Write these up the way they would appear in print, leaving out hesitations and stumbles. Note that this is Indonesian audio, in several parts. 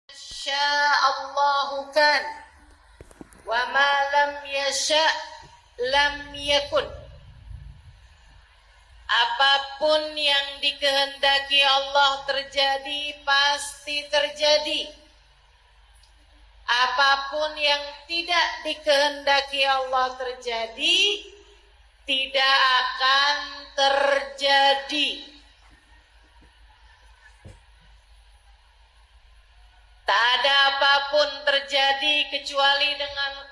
Sya'allahu kan wa ma lam yasha' lam yakun. Apapun yang dikehendaki Allah terjadi pasti terjadi. Apapun yang tidak dikehendaki Allah terjadi tidak akan terjadi. Tak ada apapun terjadi kecuali dengan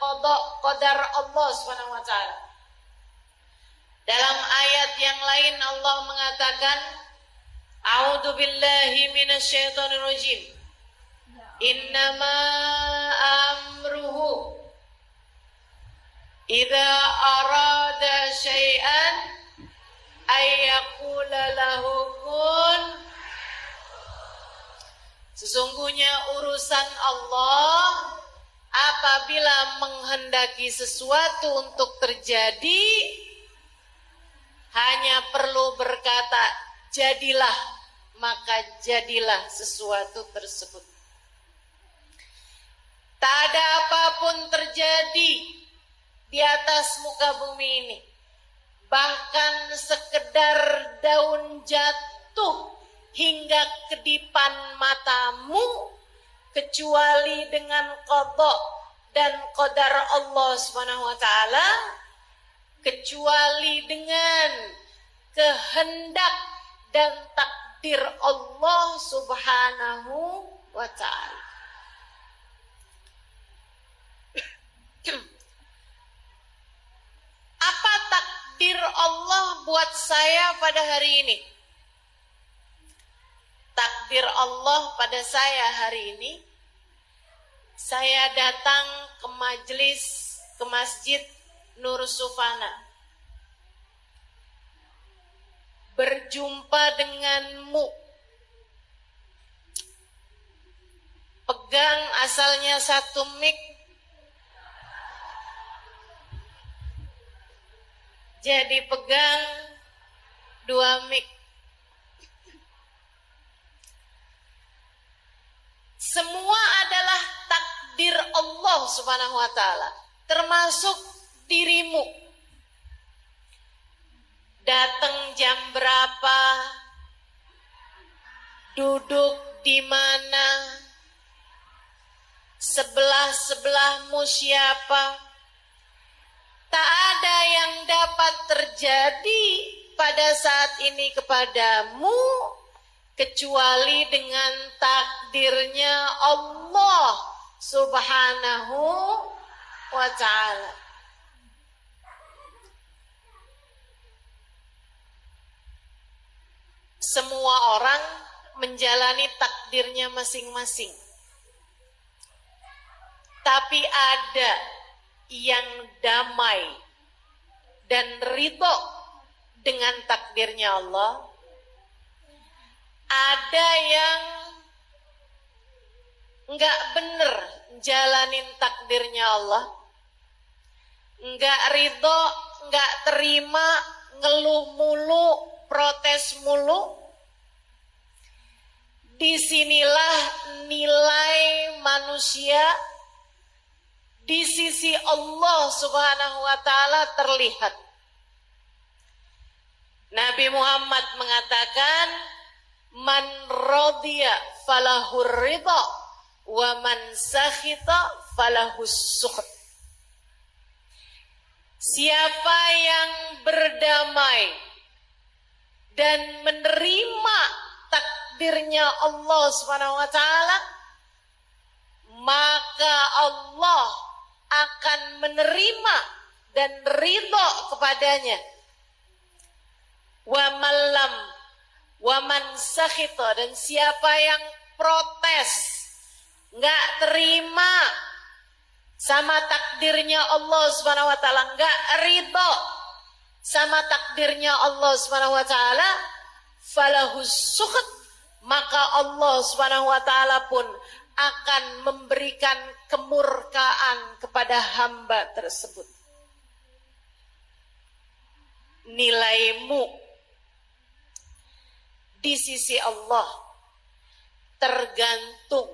qadar Allah SWT. Dalam ayat yang lain Allah mengatakan, A'udzu billahi minasyaitonir rajim. Innama amruhu idza arada syai'an ay yaqula lahu kun. Sesungguhnya urusan Allah apabila menghendaki sesuatu untuk terjadi, hanya perlu berkata jadilah, maka jadilah sesuatu tersebut. Tak ada apapun terjadi di atas muka bumi ini, bahkan sekedar daun jatuh hingga kedipan matamu, kecuali dengan qada dan qadar Allah SWT, kecuali dengan kehendak dan takdir Allah Subhanahu wa ta'ala. Apa takdir Allah buat saya pada hari ini? Takdir Allah pada saya hari ini, saya datang ke masjid Nur Sufana, berjumpa denganmu, pegang asalnya satu mic, jadi pegang dua mic. Semua adalah takdir Allah Subhanahu wa ta'ala, termasuk dirimu. Datang jam berapa, duduk di mana, sebelah-sebelahmu siapa. Tak ada yang dapat terjadi pada saat ini kepadamu kecuali dengan takdirnya Allah Subhanahu wa ta'ala. Semua orang menjalani takdirnya masing-masing, tapi ada yang damai dan ridho dengan takdirnya Allah. Ada yang enggak bener jalanin takdirnya Allah, enggak ridho, enggak terima, ngeluh mulu, protes mulu. Disinilah nilai manusia di sisi Allah Subhanahu wa ta'ala terlihat. Nabi Muhammad mengatakan, man radiya falahur ridha wa man sakhita falahus sukht. Siapa yang berdamai dan menerima takdirnya Allah Subhanahu wa ta'ala, maka Allah akan menerima dan ridho kepadanya. Wa malam wa man sakhita, dan siapa yang protes, nggak terima sama takdirnya Allah Subhanahu wa ta'ala, nggak ridho sama takdirnya Allah Subhanahu wa ta'ala, falahus sukht, maka Allah Subhanahu wa ta'ala pun akan memberikan kemurkaan kepada hamba tersebut. Nilaimu di sisi Allah tergantung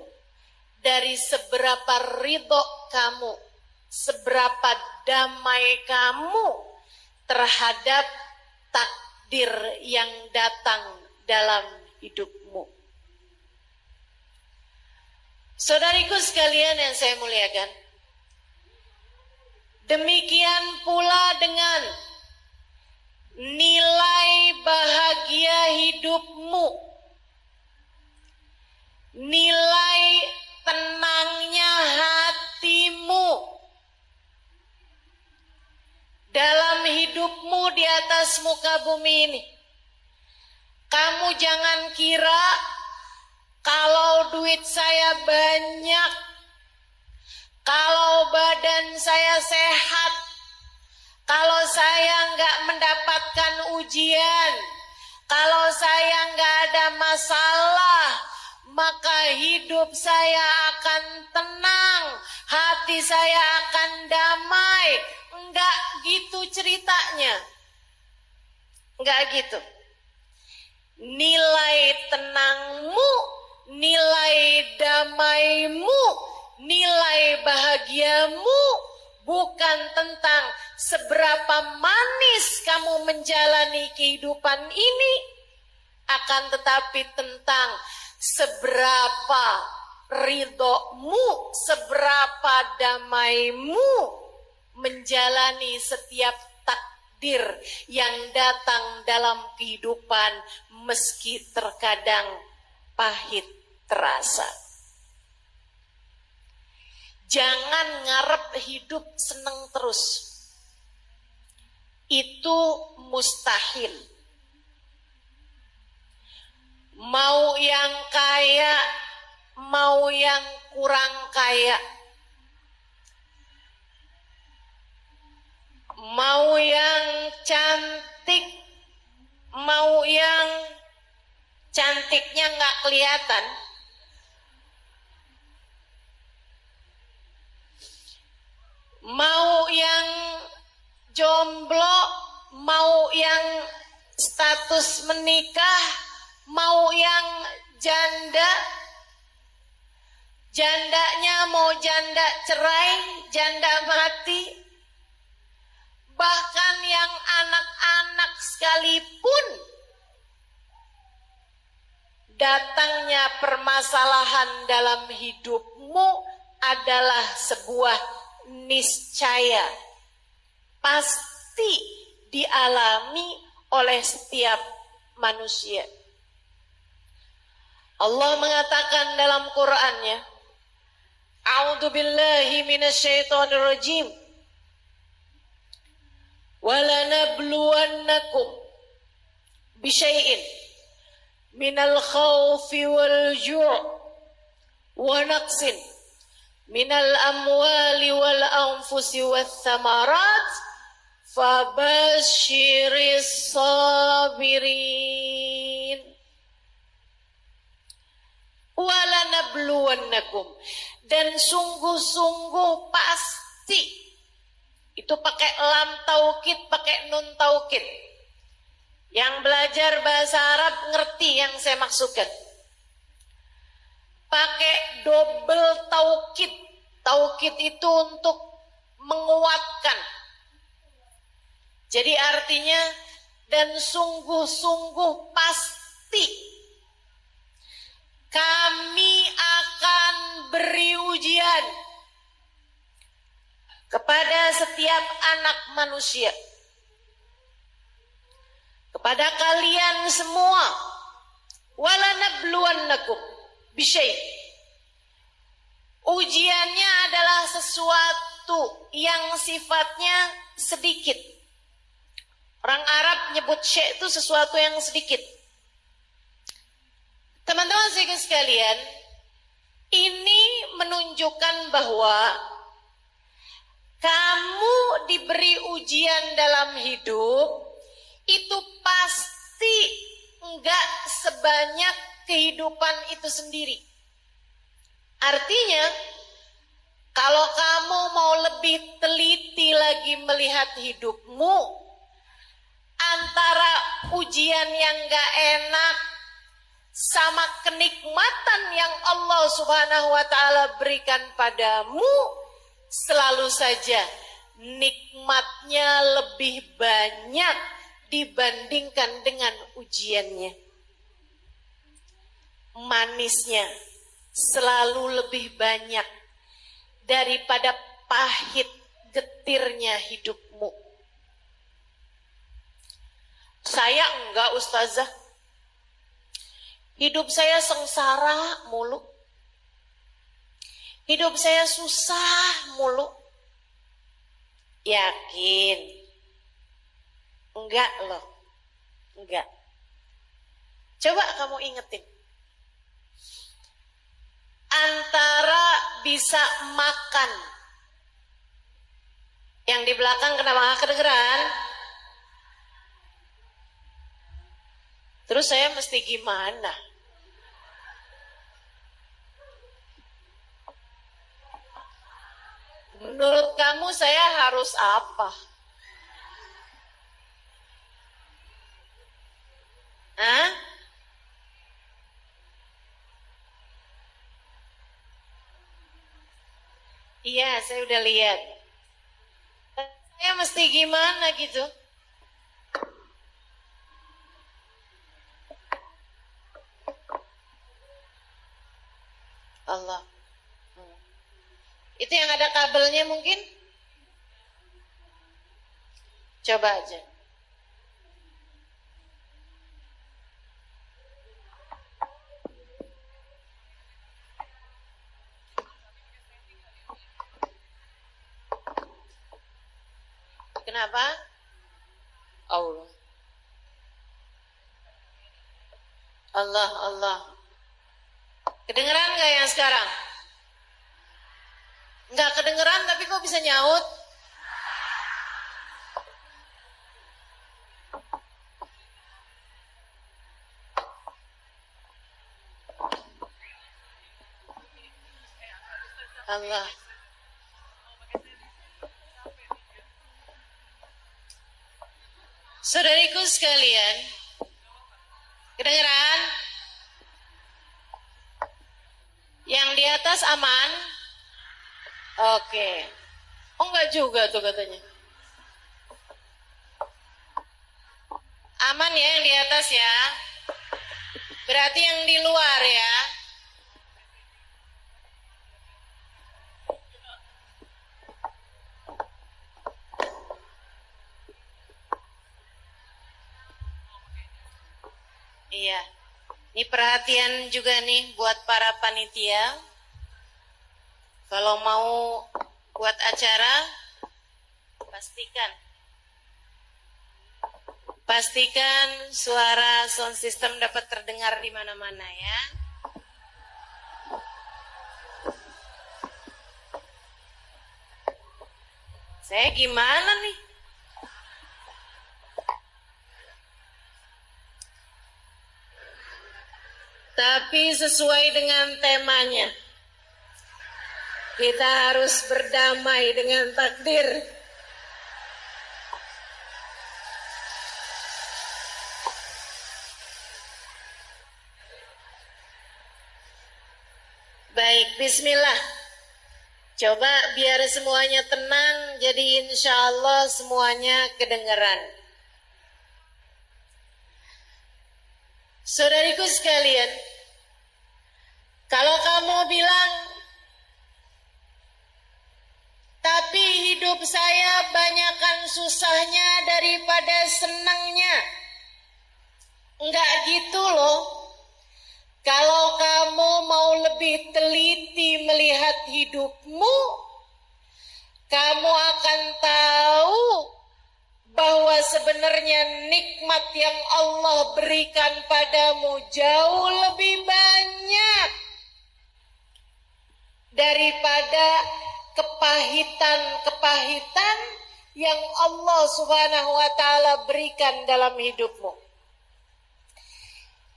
dari seberapa ridho kamu, seberapa damai kamu terhadap takdir yang datang dalam hidupmu. Saudariku sekalian yang saya muliakan, demikian pula dengan nilai bahagia hidupmu, nilai tenangnya hatimu dalam hidupmu di atas muka bumi ini. Kamu jangan kira kalau duit saya banyak, kalau badan saya sehat, kalau saya nggak mendapatkan ujian, kalau saya nggak ada masalah, maka hidup saya akan tenang, hati saya akan damai. Enggak gitu ceritanya. Enggak gitu. Nilai tenangmu, nilai damaimu, nilai bahagiamu bukan tentang seberapa manis kamu menjalani kehidupan ini, akan tetapi tentang seberapa ridhomu, seberapa damaimu menjalani setiap takdir yang datang dalam kehidupan, meski terkadang pahit terasa. Jangan ngarep hidup seneng terus. Itu mustahil. Mau yang kaya, mau yang kurang kaya, mau yang cantik, mau yang cantiknya nggak kelihatan, mau yang jomblo, mau yang status menikah, mau yang janda, jandanya mau janda cerai, janda mati, bahkan yang anak-anak sekalipun, datangnya permasalahan dalam hidupmu adalah sebuah niscaya, pasti dialami oleh setiap manusia. Allah mengatakan dalam Qur'annya, A'udzu billahi minasyaitonir rajim. Walanabluwannakum bisyai'in minal khawfi wal ju' wa naqsin minal amwali wal anfusi wath thamarat fabashiris sabirin. Walanabluwannakum, dan sungguh-sungguh pasti, itu pakai lam taukid, pakai nun taukid. Yang belajar bahasa Arab ngerti yang saya maksudkan. Pakai double taukid. Taukid itu untuk menguatkan. Jadi artinya, dan sungguh-sungguh pasti kami akan beri ujian kepada setiap anak manusia, kepada kalian semua. Walanabluwannakum bisyai'. Ujiannya adalah sesuatu yang sifatnya sedikit. Orang Arab nyebut syai' itu sesuatu yang sedikit. Teman-teman sekalian, ini menunjukkan bahwa kamu diberi ujian dalam hidup itu pasti enggak sebanyak kehidupan itu sendiri. Artinya, kalau kamu mau lebih teliti lagi melihat hidupmu, antara ujian yang enggak enak, sama kenikmatan yang Allah Subhanahu wa taala berikan padamu, selalu saja nikmatnya lebih banyak dibandingkan dengan ujiannya. Manisnya selalu lebih banyak daripada pahit getirnya hidupmu. Saya enggak, Ustazah. Hidup saya sengsara mulu. Hidup saya susah mulu. Yakin? Enggak loh. Enggak. Coba kamu ingetin. Antara bisa makan. Yang di belakang kenapa gak kedengeran? Terus saya mesti gimana? Menurut kamu saya harus apa? Hah? Iya, saya udah lihat. Saya mesti gimana gitu? Allah. Itu yang ada kabelnya mungkin? Coba aja. Kenapa? Allah. Allah, Allah. Kedengeran nggak yang sekarang? Nggak kedengeran tapi kok bisa nyaut? Allah. Saudariku sekalian, kedengeran? Yang di atas aman? Oke. Oh enggak juga tuh katanya. Aman ya yang di atas ya. Berarti yang di luar ya. Iya. Ini perhatian juga nih buat para panitia. Kalau mau buat acara, pastikan suara sound system dapat terdengar di mana-mana ya. Saya gimana nih? Tapi sesuai dengan temanya. Kita harus berdamai dengan takdir. Baik, bismillah. Coba biar semuanya tenang, jadi insya Allah semuanya kedengaran. Saudariku sekalian, kalau kamu bilang, tapi hidup saya banyakkan susahnya daripada senangnya. Enggak gitu loh. Kalau kamu mau lebih teliti melihat hidupmu, kamu akan tahu bahwa sebenarnya nikmat yang Allah berikan padamu jauh lebih banyak daripada kepahitan-kepahitan yang Allah Subhanahu wa taala berikan dalam hidupmu.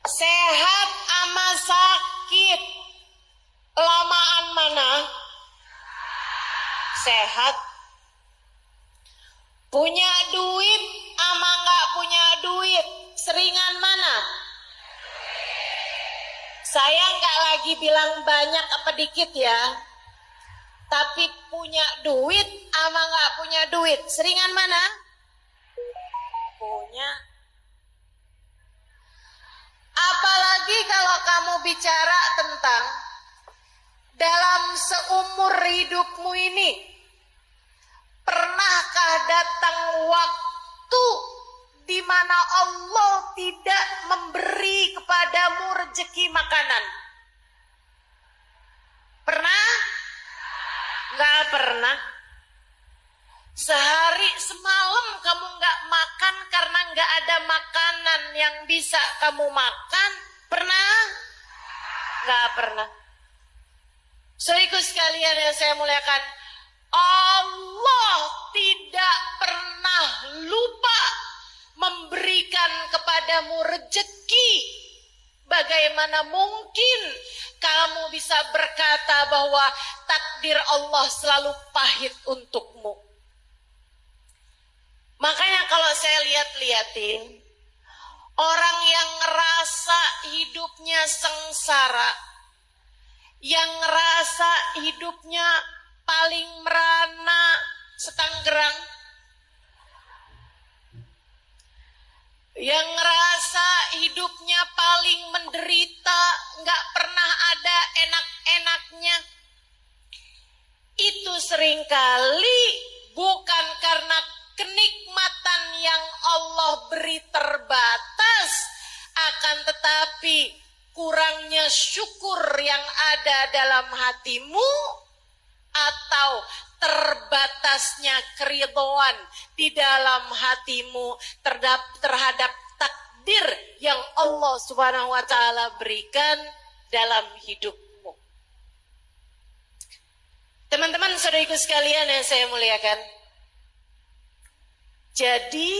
Sehat ama sakit, lamaan mana? Sehat. Punya duit ama nggak punya duit, seringan mana? Saya nggak lagi bilang banyak apa dikit ya. Tapi punya duit sama nggak punya duit, seringan mana? Punya. Apalagi kalau kamu bicara tentang dalam seumur hidupmu ini, pernahkah datang waktu di mana Allah tidak memberi kepadamu rezeki makanan? Pernah? Nggak pernah. Sehari semalam kamu nggak makan karena nggak ada makanan yang bisa kamu makan. Pernah? Nggak pernah. Saudaraku sekalian yang saya muliakan, Allah tidak pernah lupa memberikan kepadamu rezeki. Bagaimana mungkin kamu bisa berkata bahwa takdir Allah selalu pahit untukmu? Makanya kalau saya lihat-lihatin, orang yang ngerasa hidupnya sengsara, yang ngerasa hidupnya paling merana setanggerang, yang ngerasa hidupnya paling menderita, nggak pernah ada enak-enaknya, itu seringkali bukan karena kenikmatan yang Allah beri terbatas, akan tetapi kurangnya syukur yang ada dalam hatimu, atau terbatasnya keridhaan di dalam hatimu terhadap takdir yang Allah Subhanahu wa taala berikan dalam hidupmu. Teman-teman saudariku sekalian yang saya muliakan, jadi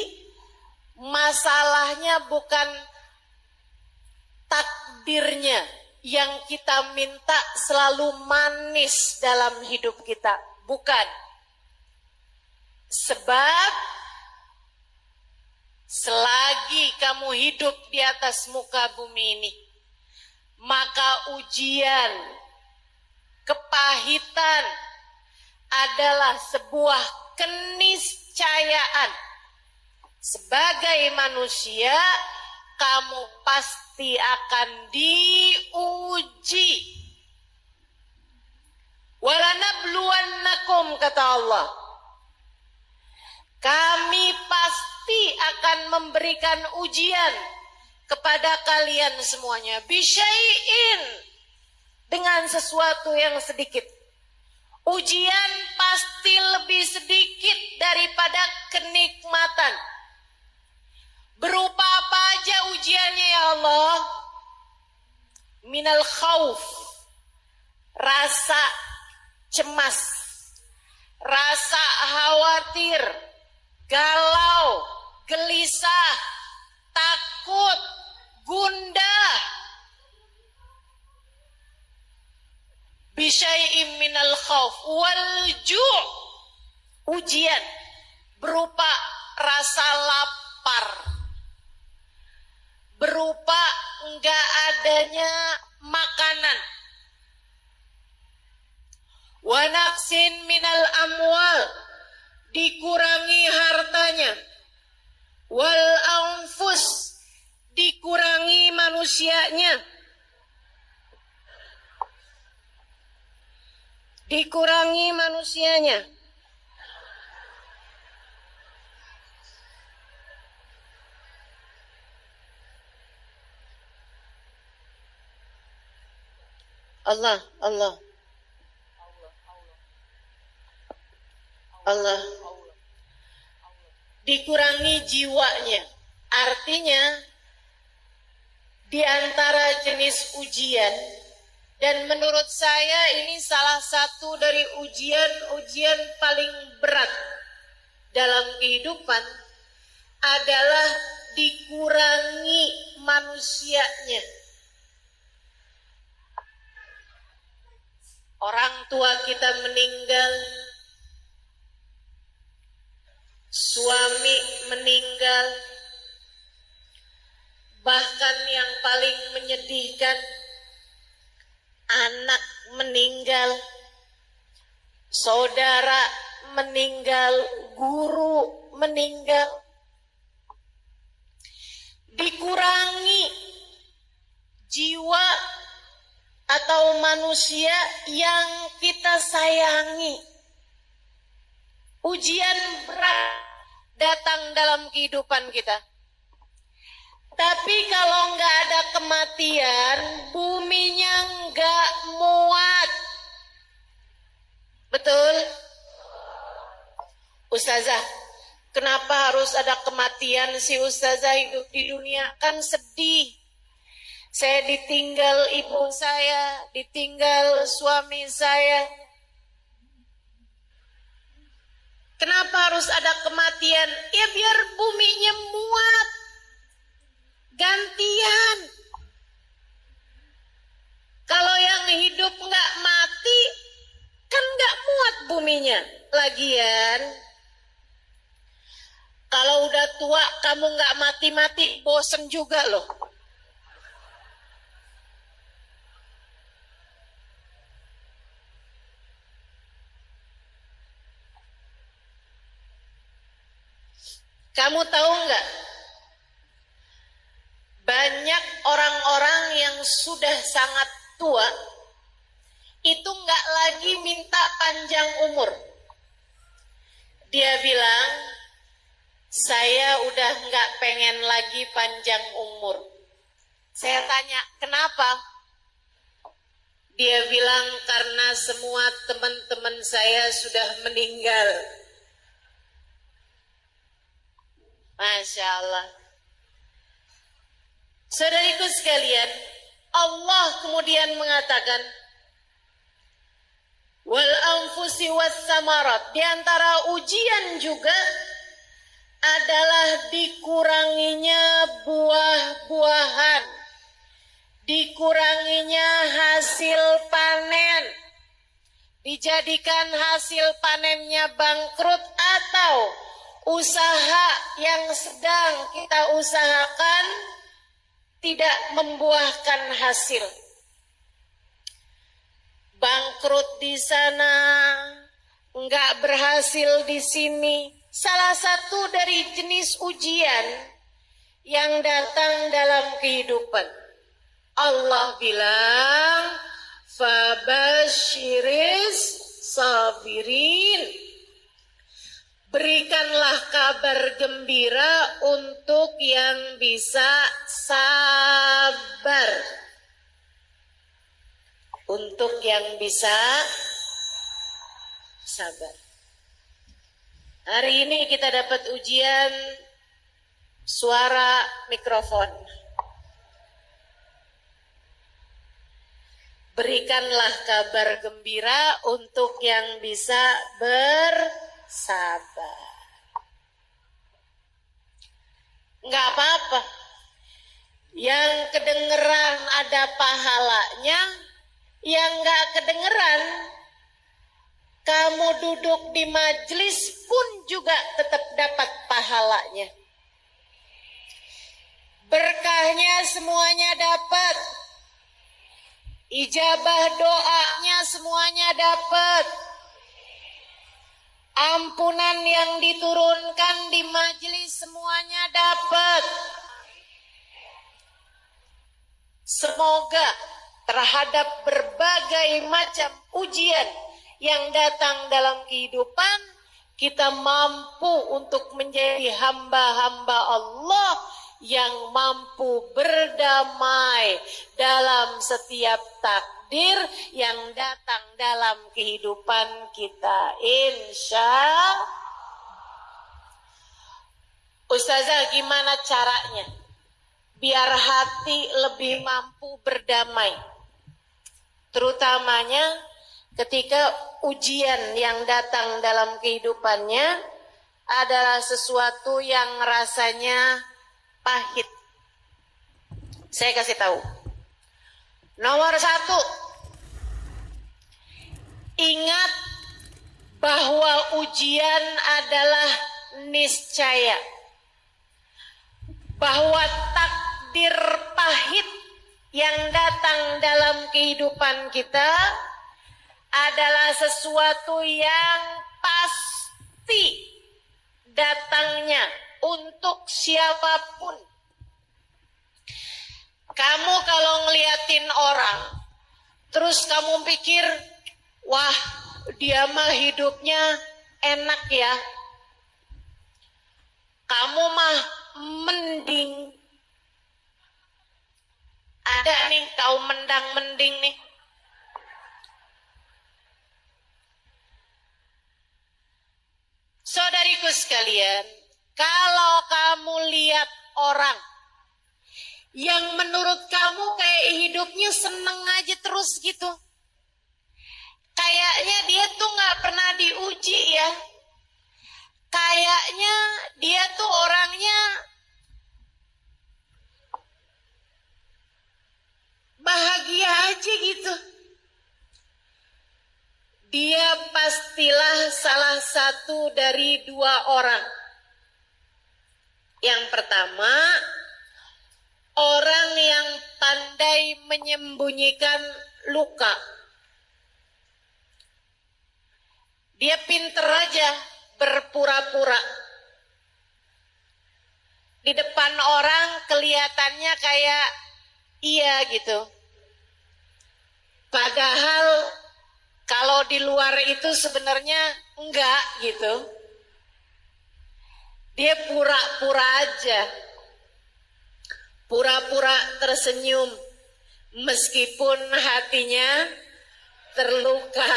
masalahnya bukan takdirnya yang kita minta selalu manis dalam hidup kita. Bukan. Sebab selagi kamu hidup di atas muka bumi ini, maka ujian, kepahitan adalah sebuah keniscayaan. Sebagai manusia, kamu pasti akan diuji. Walanabluwannakum, kata Allah. Kami pasti akan memberikan ujian kepada kalian semuanya. Bisyai'in, dengan sesuatu yang sedikit. Ujian pasti lebih sedikit daripada kenikmatan. Berupa apa aja ujiannya ya Allah? Minal khauf, rasa cemas, rasa khawatir, galau, gelisah, takut, gundah. Bisyai'im minal khauf wal ju', ujian berupa rasa lapar, berupa enggak adanya makanan. Wa naqsin minal amwal, dikurangi hartanya. Wal anfus, dikurangi manusianya. Dikurangi manusianya. Allah, Allah, Allah. Dikurangi jiwanya. Artinya, di antara jenis ujian, dan menurut saya ini salah satu dari ujian paling berat dalam kehidupan, adalah dikurangi manusianya. Orang tua kita meninggal, suami meninggal, bahkan yang paling menyedihkan, anak meninggal, saudara meninggal, guru meninggal. Dikurangi jiwa atau manusia yang kita sayangi. Ujian berat datang dalam kehidupan kita. Tapi kalau nggak ada kematian, buminya nggak muat. Betul? Ustazah, kenapa harus ada kematian si Ustazah hidup di dunia? Kan sedih. Saya ditinggal ibu saya, ditinggal suami saya. Kenapa harus ada kematian? Ya biar buminya muat. Gantian. Kalau yang hidup nggak mati, kan nggak muat buminya. Lagian, kalau udah tua kamu nggak mati-mati, bosen juga loh. Kamu tahu nggak? Banyak orang-orang yang sudah sangat tua itu nggak lagi minta panjang umur. Dia bilang, saya udah nggak pengen lagi panjang umur. Saya tanya, kenapa? Dia bilang, karena semua teman-teman saya sudah meninggal. Masya Allah. Saudariku sekalian, Allah kemudian mengatakan, wal anfusi was samarat. Di antara ujian juga adalah dikuranginya buah-buahan, dikuranginya hasil panen, dijadikan hasil panennya bangkrut, atau usaha yang sedang kita usahakan tidak membuahkan hasil. Bangkrut di sana, nggak berhasil di sini. Salah satu dari jenis ujian yang datang dalam kehidupan. Allah bilang, fabasyiris sabirin. Berikanlah kabar gembira untuk yang bisa sabar. Untuk yang bisa sabar. Hari ini kita dapat ujian suara mikrofon. Berikanlah kabar gembira untuk yang bisa bersabar. Enggak apa-apa. Yang kedengeran ada pahalanya, yang enggak kedengeran, kamu duduk di majelis pun juga tetap dapat pahalanya. Berkahnya semuanya dapat. Ijabah doanya semuanya dapat. Ampunan yang diturunkan di majelis semuanya dapat. Semoga terhadap berbagai macam ujian yang datang dalam kehidupan, kita mampu untuk menjadi hamba-hamba Allah yang mampu berdamai dalam setiap takdir yang datang dalam kehidupan kita. Insya Ustazah, gimana caranya biar hati lebih mampu berdamai, terutamanya ketika ujian yang datang dalam kehidupannya adalah sesuatu yang rasanya pahit. Saya kasih tahu. Nomor 1, ingat bahwa ujian adalah niscaya. Bahwa takdir pahit yang datang dalam kehidupan kita adalah sesuatu yang pasti datangnya untuk siapapun. Kamu kalau ngeliatin orang, terus kamu pikir, wah dia mah hidupnya enak ya. Kamu mah mending. Ada nih kaum mendang-mending nih. Saudariku sekalian, kalau kamu lihat orang yang menurut kamu kayak hidupnya seneng aja terus gitu, kayaknya dia tuh gak pernah diuji ya. Kayaknya dia tuh orangnya bahagia aja gitu. Dia pastilah salah satu dari dua orang. Yang pertama, orang yang pandai menyembunyikan luka. Dia pinter aja berpura-pura. Di depan orang kelihatannya kayak iya gitu. Padahal kalau di luar itu sebenarnya enggak gitu. Dia pura-pura aja. Pura-pura tersenyum meskipun hatinya terluka.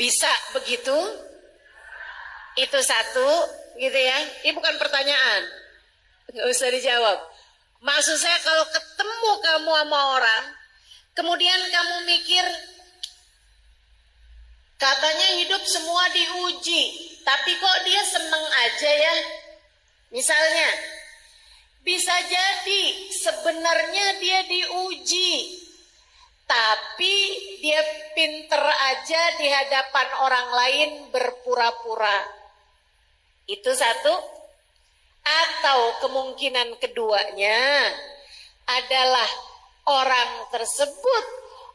Bisa begitu? Itu satu gitu ya. Ini bukan pertanyaan. Nggak usah dijawab. Maksud saya kalau ketemu kamu sama orang, kemudian kamu mikir, katanya hidup semua diuji, tapi kok dia seneng aja ya. Misalnya, bisa jadi sebenarnya dia diuji, tapi dia pinter aja di hadapan orang lain berpura-pura. Itu satu. Atau kemungkinan keduanya adalah orang tersebut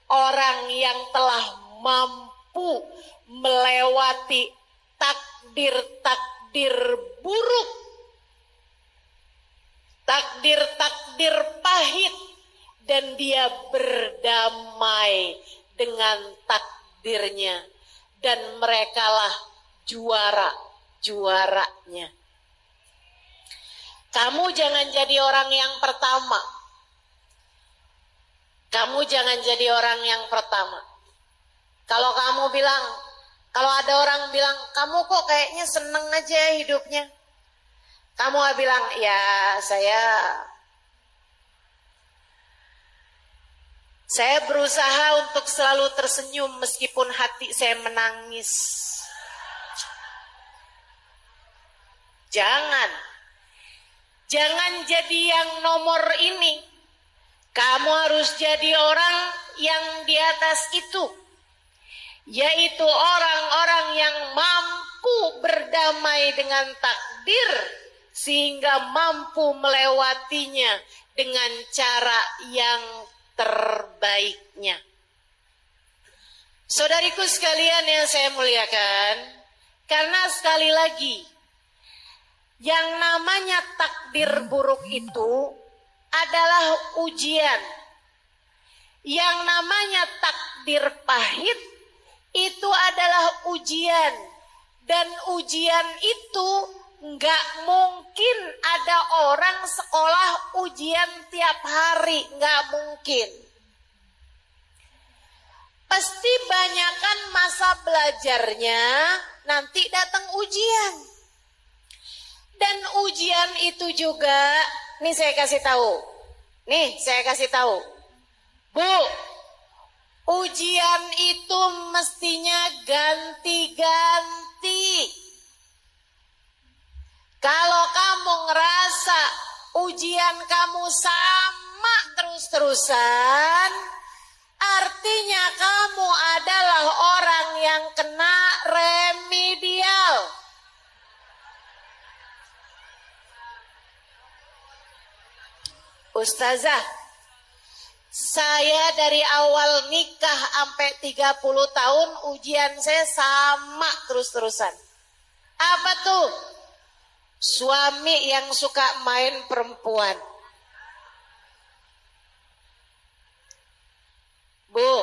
orang yang telah mampu melewati takdir-takdir buruk, takdir-takdir pahit, dan dia berdamai dengan takdirnya, dan merekalah juaranya. Kamu jangan jadi orang yang pertama. Kamu jangan jadi orang yang pertama. Kalau kamu bilang, kalau ada orang bilang, kamu kok kayaknya seneng aja hidupnya. Kamu bilang, ya saya berusaha untuk selalu tersenyum meskipun hati saya menangis. Jangan jadi yang nomor ini. Kamu harus jadi orang yang di atas itu. Yaitu orang-orang yang mampu berdamai dengan takdir. Sehingga mampu melewatinya dengan cara yang terbaiknya. Saudariku sekalian yang saya muliakan. Karena sekali lagi, yang namanya takdir buruk itu adalah ujian. Yang namanya takdir pahit itu adalah ujian. Dan ujian itu nggak mungkin ada orang sekolah ujian tiap hari. Nggak mungkin. Pasti banyakan masa belajarnya nanti datang ujian. Dan ujian itu juga, nih saya kasih tahu. Bu, ujian itu mestinya ganti-ganti. Kalau kamu ngerasa ujian kamu sama terus-terusan, artinya kamu adalah orang yang kena remedial. Ustazah, saya dari awal nikah sampai 30 tahun ujian saya sama terus-terusan. Apa tuh? Suami yang suka main perempuan. Bu,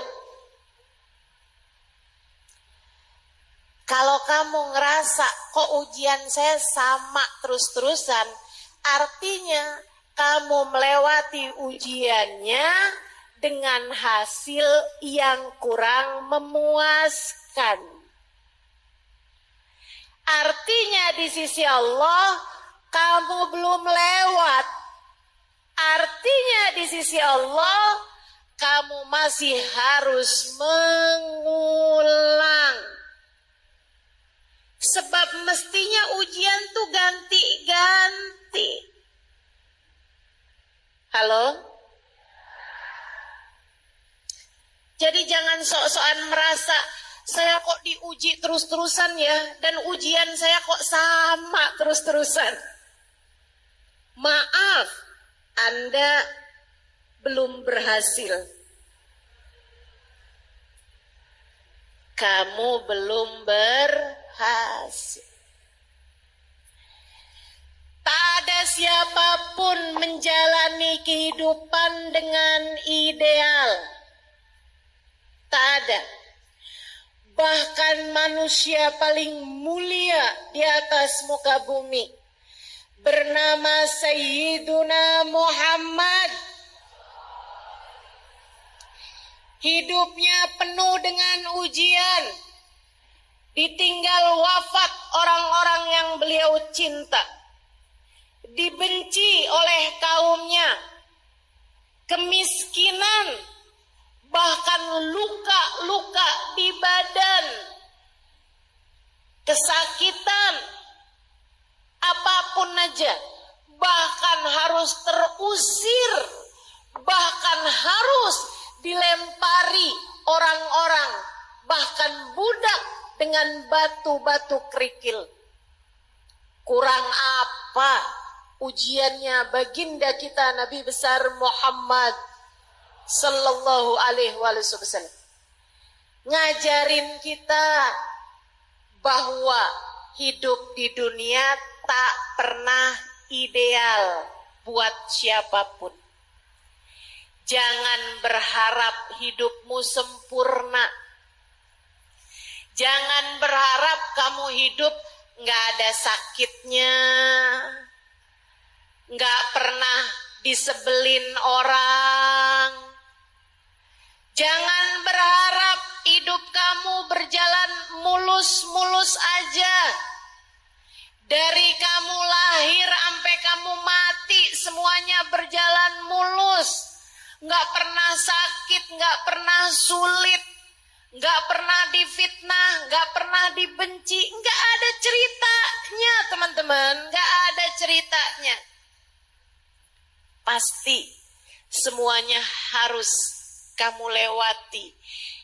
kalau kamu ngerasa kok ujian saya sama terus-terusan, artinya kamu melewati ujiannya dengan hasil yang kurang memuaskan. Artinya di sisi Allah kamu belum lewat. Artinya di sisi Allah kamu masih harus mengulang. Sebab mestinya ujian tuh ganti-ganti. Halo? Jadi jangan sok-sokan merasa saya kok diuji terus-terusan ya, dan ujian saya kok sama terus-terusan. Maaf, Anda belum berhasil. Kamu belum berhasil. Tak ada siapapun menjalani kehidupan dengan ideal. Tak ada. Bahkan manusia paling mulia di atas muka bumi, bernama Sayyiduna Muhammad, hidupnya penuh dengan ujian. Ditinggal wafat orang-orang yang beliau cinta, dibenci oleh kaumnya, kemiskinan, bahkan luka-luka di badan, kesakitan, apapun aja, bahkan harus terusir, bahkan harus dilempari orang-orang, bahkan budak dengan batu-batu kerikil. Kurang apa ujiannya baginda kita Nabi besar Muhammad sallallahu alaihi wasallam, ngajarin kita bahwa hidup di dunia tak pernah ideal buat siapapun. Jangan berharap hidupmu sempurna. Jangan berharap kamu hidup nggak ada sakitnya, nggak pernah disebelin orang. Jangan berharap hidup kamu berjalan mulus-mulus aja. Dari kamu lahir sampai kamu mati semuanya berjalan mulus. Nggak pernah sakit, nggak pernah sulit, nggak pernah difitnah, nggak pernah dibenci. Nggak ada ceritanya teman-teman, nggak ada ceritanya. Pasti semuanya harus kamu lewati.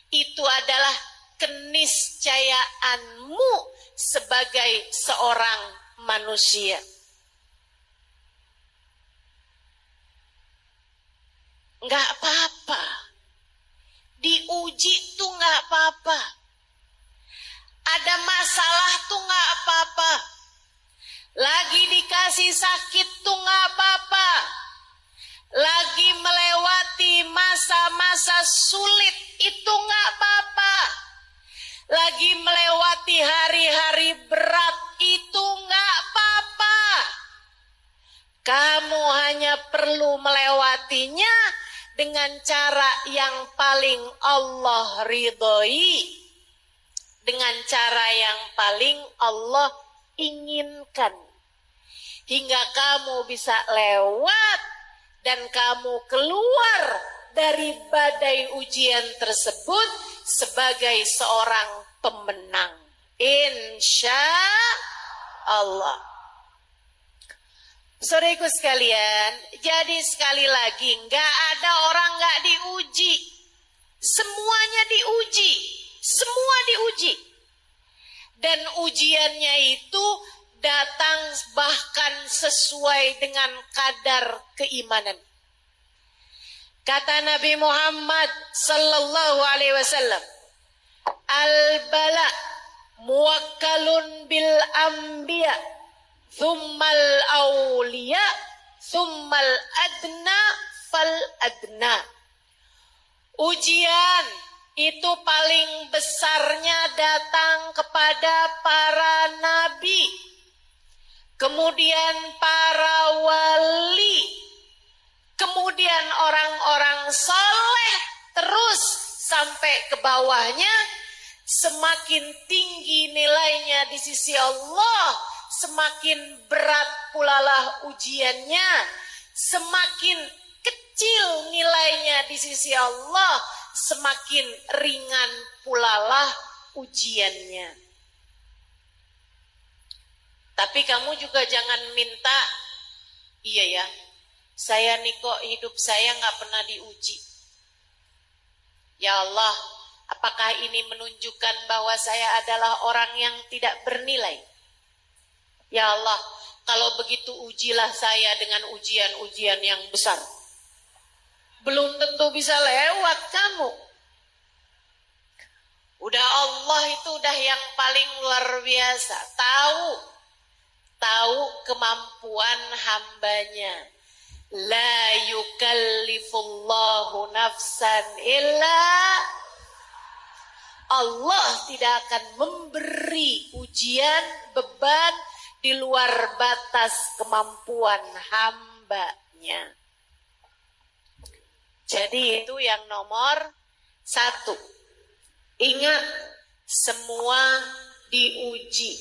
Itu adalah keniscayaanmu sebagai seorang manusia. Enggak apa-apa. Diuji tuh enggak apa-apa. Ada masalah tuh enggak apa-apa. Lagi dikasih sakit tuh enggak apa-apa. Lagi melewati masa-masa sulit itu enggak apa-apa. Lagi melewati hari-hari berat itu enggak apa-apa. Kamu hanya perlu melewatinya dengan cara yang paling Allah ridhoi, dengan cara yang paling Allah inginkan, hingga kamu bisa lewat dan kamu keluar dari badai ujian tersebut sebagai seorang pemenang, insya Allah. Saudaraku sekalian, jadi sekali lagi nggak ada orang nggak diuji, semuanya diuji, semua diuji, dan ujiannya itu datang bahkan sesuai dengan kadar keimanan. Kata Nabi Muhammad sallallahu alaihi wasallam, al-bala muwakkalun bil anbiya, thummal awliya, thummal adna fal adna. Ujian itu paling besarnya datang kepada para nabi, kemudian para wali, kemudian orang-orang soleh, terus sampai ke bawahnya. Semakin tinggi nilainya di sisi Allah, semakin berat pulalah ujiannya. Semakin kecil nilainya di sisi Allah, semakin ringan pulalah ujiannya. Tapi kamu juga jangan minta, iya ya, saya nih kok hidup saya nggak pernah diuji. Ya Allah, apakah ini menunjukkan bahwa saya adalah orang yang tidak bernilai? Ya Allah, kalau begitu ujilah saya dengan ujian-ujian yang besar. Belum tentu bisa lewat kamu. Udah Allah itu udah yang paling luar biasa. Tahu kemampuan hambanya. La yukallifullahu nafsan illa. Allah tidak akan memberi ujian, beban di luar batas kemampuan hambanya. Jadi itu yang nomor 1. Ingat, semua diuji.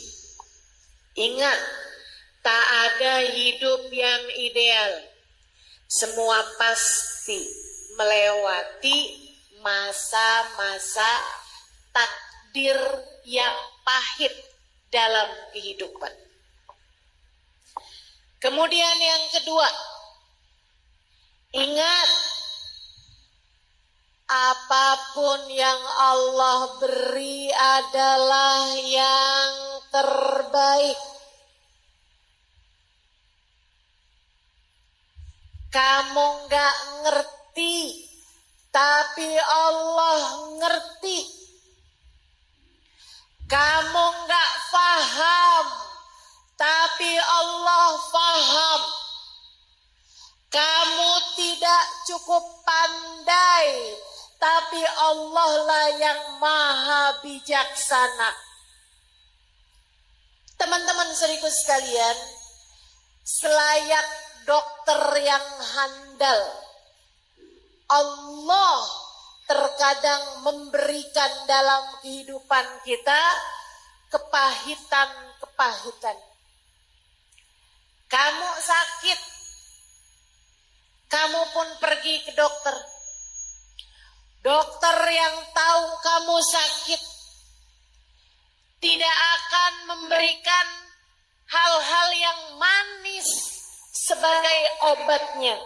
Ingat, tak ada hidup yang ideal. Semua pasti melewati masa-masa takdir yang pahit dalam kehidupan. Kemudian yang kedua, ingat, apapun yang Allah beri adalah yang terbaik. Kamu nggak ngerti, tapi Allah ngerti. Kamu nggak paham, tapi Allah paham. Kamu tidak cukup pandai, tapi Allah lah yang maha bijaksana. Teman-teman seriku sekalian, selayak dokter yang handal, Allah terkadang memberikan dalam kehidupan kita kepahitan-kepahitan. Kamu sakit, kamu pun pergi ke dokter. Dokter yang tahu kamu sakit tidak akan memberikan hal-hal yang manis sebagai obatnya.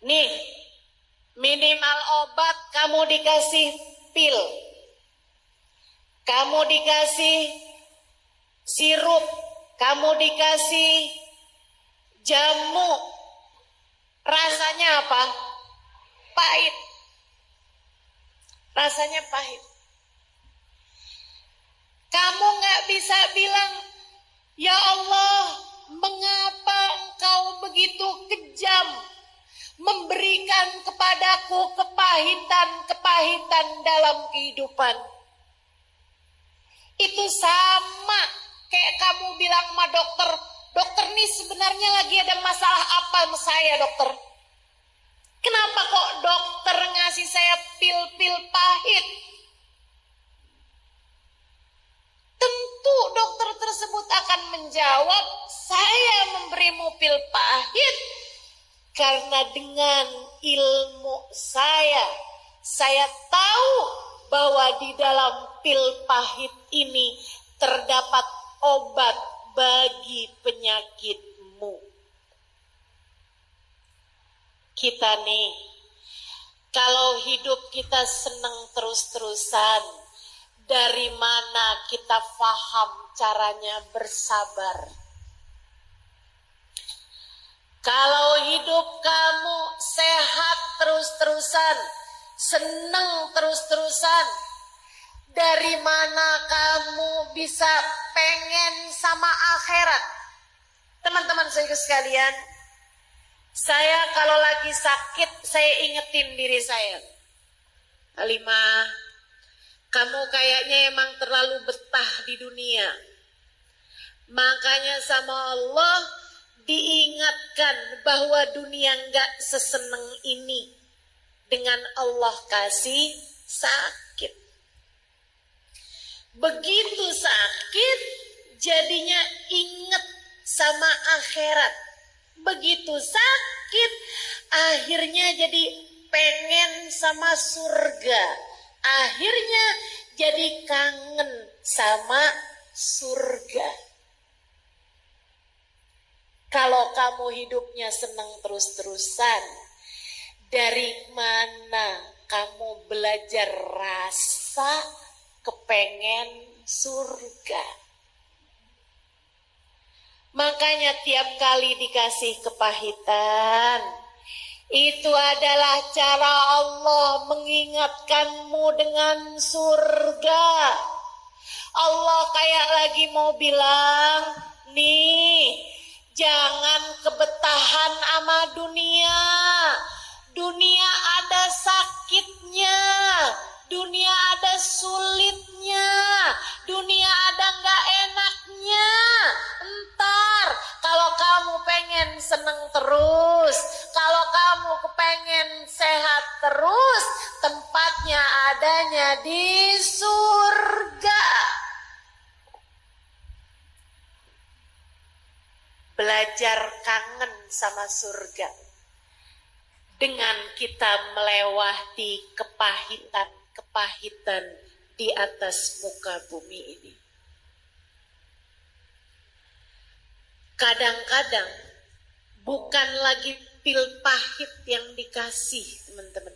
Nih, minimal obat kamu dikasih pil, kamu dikasih sirup, kamu dikasih jamu. Rasanya apa? Pahit. Rasanya pahit. Kamu nggak bisa bilang, ya Allah, mengapa engkau begitu kejam memberikan kepadaku kepahitan-kepahitan dalam kehidupan. Itu sama kayak kamu bilang sama dokter, dokter nih sebenarnya lagi ada masalah apa sama saya dokter? Kenapa kok dokter ngasih saya pil-pil pahit? Tentu dokter tersebut akan menjawab, saya memberimu pil pahit karena dengan ilmu saya tahu bahwa di dalam pil pahit ini terdapat obat bagi penyakitmu. Kita nih, kalau hidup kita senang terus-terusan, dari mana kita paham caranya bersabar? Kalau hidup kamu sehat terus-terusan, seneng terus-terusan, dari mana kamu bisa pengen sama akhirat? Teman-teman saya sekalian, saya kalau lagi sakit, saya ingetin diri saya. Halimah, kamu kayaknya emang terlalu betah di dunia. Makanya sama Allah diingatkan bahwa dunia nggak seseneng ini. Dengan Allah kasih sakit. Begitu sakit, jadinya ingat sama akhirat. Begitu sakit, akhirnya jadi pengen sama surga. Akhirnya jadi kangen sama surga. Kalau kamu hidupnya senang terus-terusan, dari mana kamu belajar rasa kepengen surga? Makanya tiap kali dikasih kepahitan, itu adalah cara Allah mengingatkanmu dengan surga. Allah kayak lagi mau bilang, nih, jangan kebetahan sama dunia. Dunia ada sakitnya, dunia ada sulitnya, dunia ada nggak enaknya. Entar kalau kamu pengen seneng terus, kalau kamu kepengen sehat terus, tempatnya adanya di surga. Belajar kangen sama surga dengan kita melewati kepahitan di atas muka bumi ini. Kadang-kadang bukan lagi pil pahit yang dikasih, teman-teman.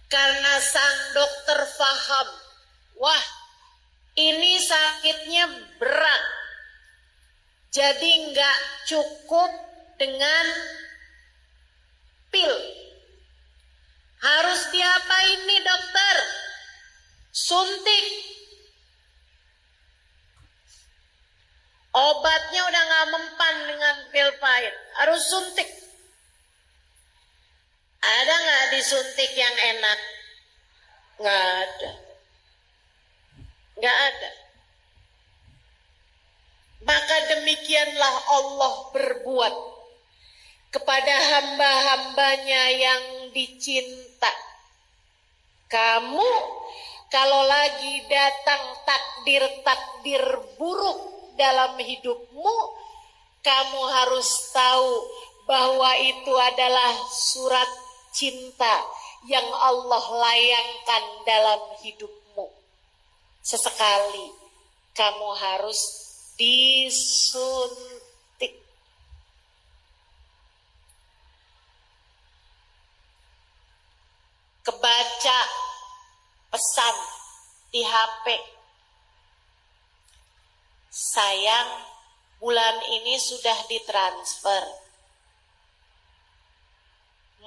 Karena sang dokter paham, wah, ini sakitnya berat. Jadi nggak cukup dengan pil. Harus diapain nih dokter? Suntik. Obatnya udah nggak mempan dengan pil pahit. Harus suntik. Ada nggak disuntik yang enak? Nggak ada. Nggak ada. Maka demikianlah Allah berbuat kepada hamba-hambanya yang dicinta. Kamu kalau lagi datang takdir-takdir buruk dalam hidupmu, kamu harus tahu bahwa itu adalah surat cinta yang Allah layangkan dalam hidupmu. Sesekali kamu harus disuntik. Kebaca pesan di HP. Sayang, bulan ini sudah ditransfer.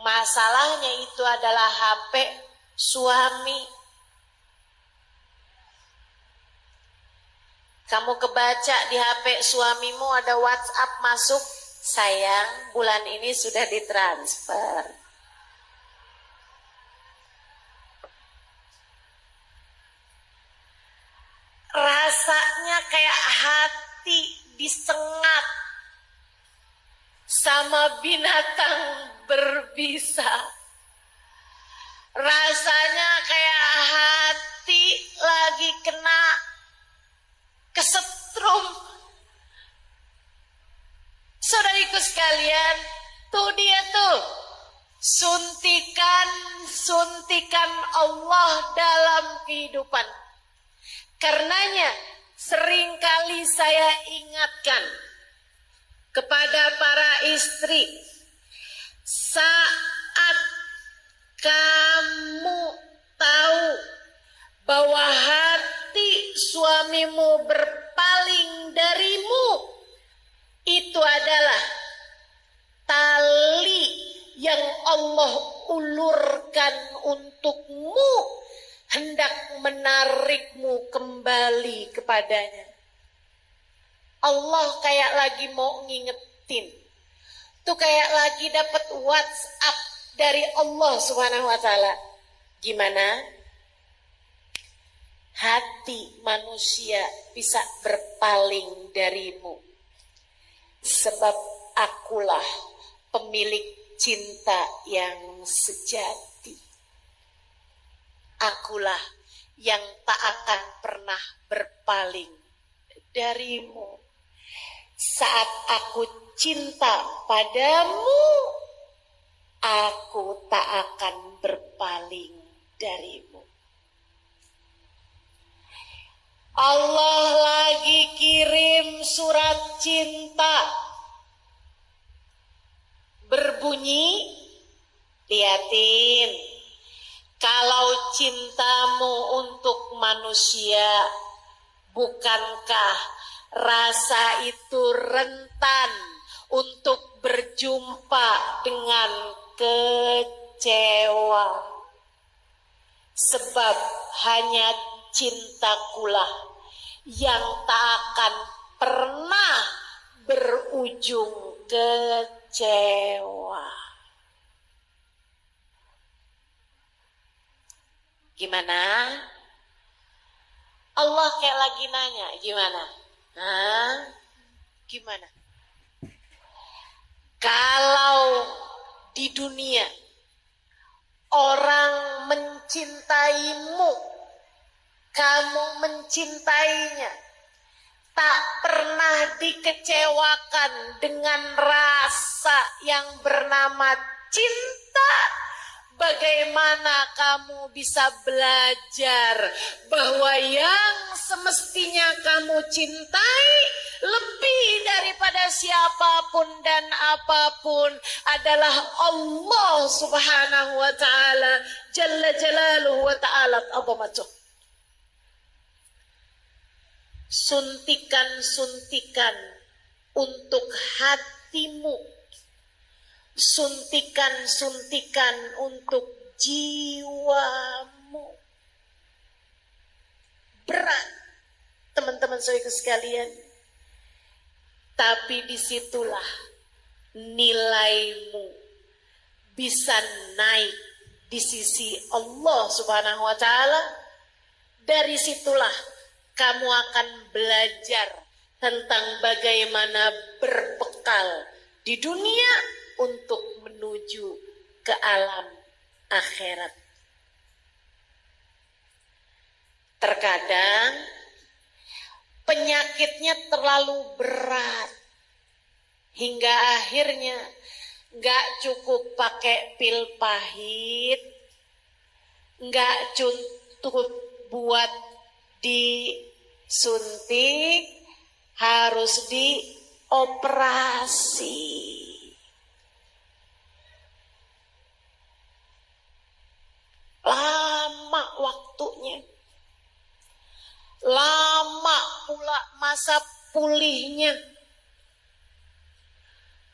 Masalahnya itu adalah HP suami. Kamu kebaca di HP suamimu ada WhatsApp masuk. Sayang, bulan ini sudah ditransfer. Rasanya kayak hati disengat sama binatang berbisa. Rasanya kayak hati lagi kena kesetrum. Saudariku sekalian, tuh dia tuh, suntikan Allah dalam kehidupan. Karenanya seringkali saya ingatkan kepada para istri, saat kamu tahu bahwa hati suamimu berpaling darimu, itu adalah yang Allah ulurkan untukmu, hendak menarikmu kembali kepadanya. Allah kayak lagi mau ngingetin. Tuh kayak lagi dapat WhatsApp dari Allah Subhanahu wa taala. Gimana? Hati manusia bisa berpaling darimu. Sebab akulah pemilik cinta yang sejati. Akulah yang tak akan pernah berpaling darimu. Saat aku cinta padamu, aku tak akan berpaling darimu. Allah lagi kirim surat cinta. Berbunyi, liatin. Kalau cintamu untuk manusia, bukankah rasa itu rentan untuk berjumpa dengan kecewa? Sebab hanya cintakulah yang tak akan pernah berujung kecewa. Gimana? Allah kayak lagi nanya, gimana? Hah? Gimana? Kalau di dunia orang mencintaimu, kamu mencintainya, tak pernah dikecewakan dengan rasa yang bernama cinta, bagaimana kamu bisa belajar bahwa yang semestinya kamu cintai lebih daripada siapapun dan apapun adalah Allah Subhanahu wa taala, Jalla Jalaluhu wa ta'ala azamatuh. Suntikan-suntikan untuk hatimu, suntikan-suntikan untuk jiwamu. Berat, teman-teman saudaraku sekalian. Tapi disitulah nilaimu bisa naik di sisi Allah Subhanahu wa ta'ala. Dari situlah kamu akan belajar tentang bagaimana berbekal di dunia untuk menuju ke alam akhirat. Terkadang penyakitnya terlalu berat hingga akhirnya nggak cukup pakai pil pahit, nggak cukup buat disuntik, harus dioperasi. Lama waktunya, lama pula masa pulihnya,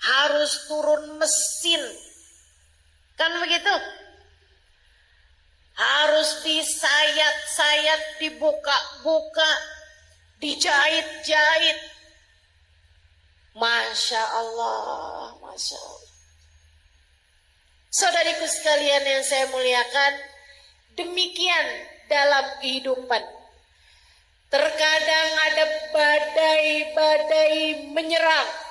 harus turun mesin, kan begitu? Harus disayat-sayat, dibuka-buka, dijahit-jahit. Masya Allah, Masya Allah. Saudariku sekalian yang saya muliakan, demikian dalam kehidupan. Terkadang ada badai-badai menyerang.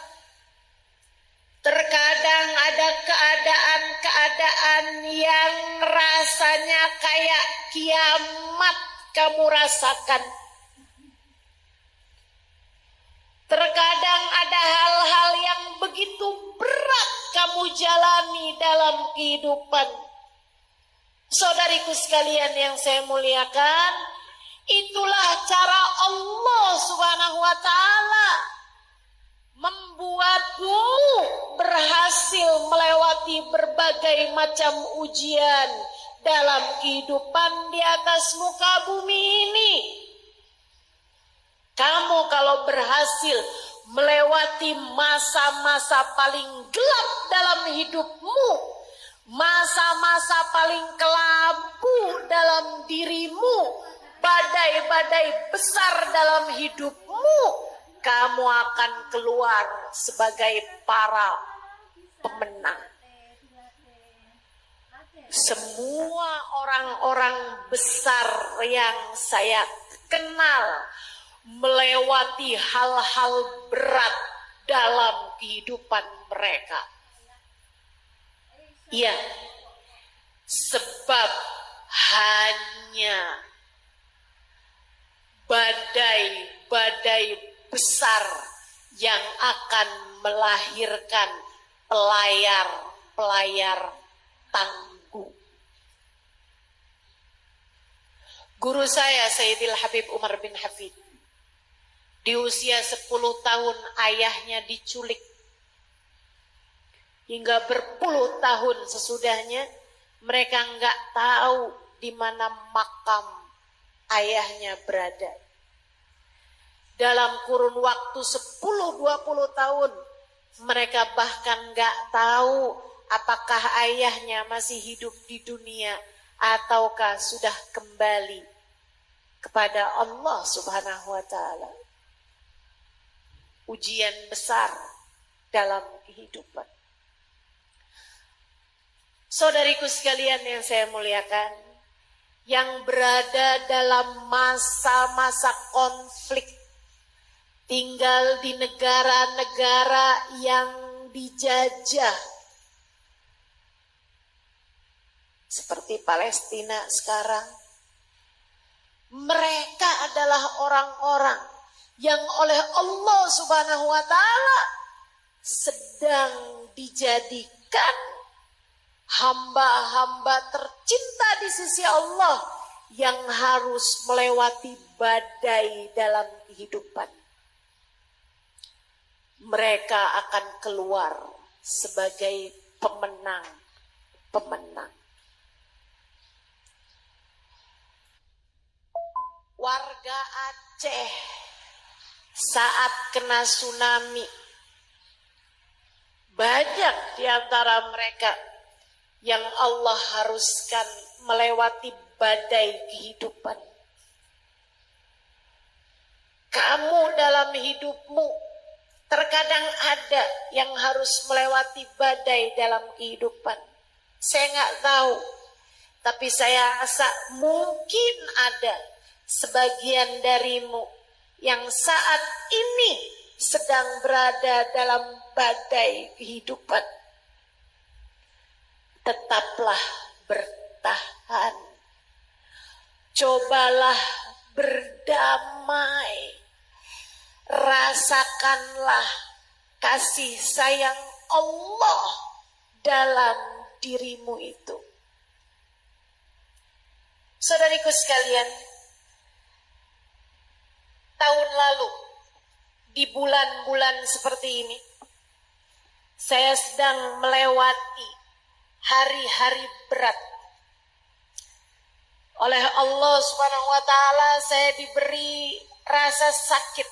Terkadang ada keadaan-keadaan yang rasanya kayak kiamat kamu rasakan. Terkadang ada hal-hal yang begitu berat kamu jalani dalam kehidupan. Saudariku sekalian yang saya muliakan, itulah cara Allah Subhanahu wa ta'ala membuatmu berhasil melewati berbagai macam ujian dalam kehidupan di atas muka bumi ini. Kamu kalau berhasil melewati masa-masa paling gelap dalam hidupmu, masa-masa paling kelabu dalam dirimu, badai-badai besar dalam hidupmu, kamu akan keluar sebagai para pemenang. Semua orang-orang besar yang saya kenal melewati hal-hal berat dalam kehidupan mereka. Ya, sebab hanya badai-badai besar yang akan melahirkan pelayar-pelayar tangguh. Guru saya Sayyidil Habib Umar bin Hafid, di usia 10 tahun ayahnya diculik. Hingga berpuluh tahun sesudahnya mereka nggak tahu di mana makam ayahnya berada. Dalam kurun waktu 10-20 tahun mereka bahkan nggak tahu apakah ayahnya masih hidup di dunia ataukah sudah kembali kepada Allah Subhanahu wa taala. Ujian besar dalam kehidupan. Saudariku sekalian yang saya muliakan, yang berada dalam masa-masa konflik, tinggal di negara-negara yang dijajah, seperti Palestina sekarang, mereka adalah orang-orang yang oleh Allah Subhanahu wa taala sedang dijadikan hamba-hamba tercinta di sisi Allah yang harus melewati badai dalam kehidupan. Mereka akan keluar sebagai pemenang. Warga Aceh saat kena tsunami, banyak di antara mereka yang Allah haruskan melewati badai kehidupan. Kamu dalam hidupmu terkadang ada yang harus melewati badai dalam kehidupan. Saya nggak tahu, tapi saya rasa mungkin ada sebagian darimu yang saat ini sedang berada dalam badai kehidupan. Tetaplah bertahan. Cobalah berdamai. Rasakanlah kasih sayang Allah dalam dirimu itu. Saudariku sekalian, tahun lalu di bulan-bulan seperti ini saya sedang melewati hari-hari berat. Oleh Allah Subhanahu wa taala saya diberi rasa sakit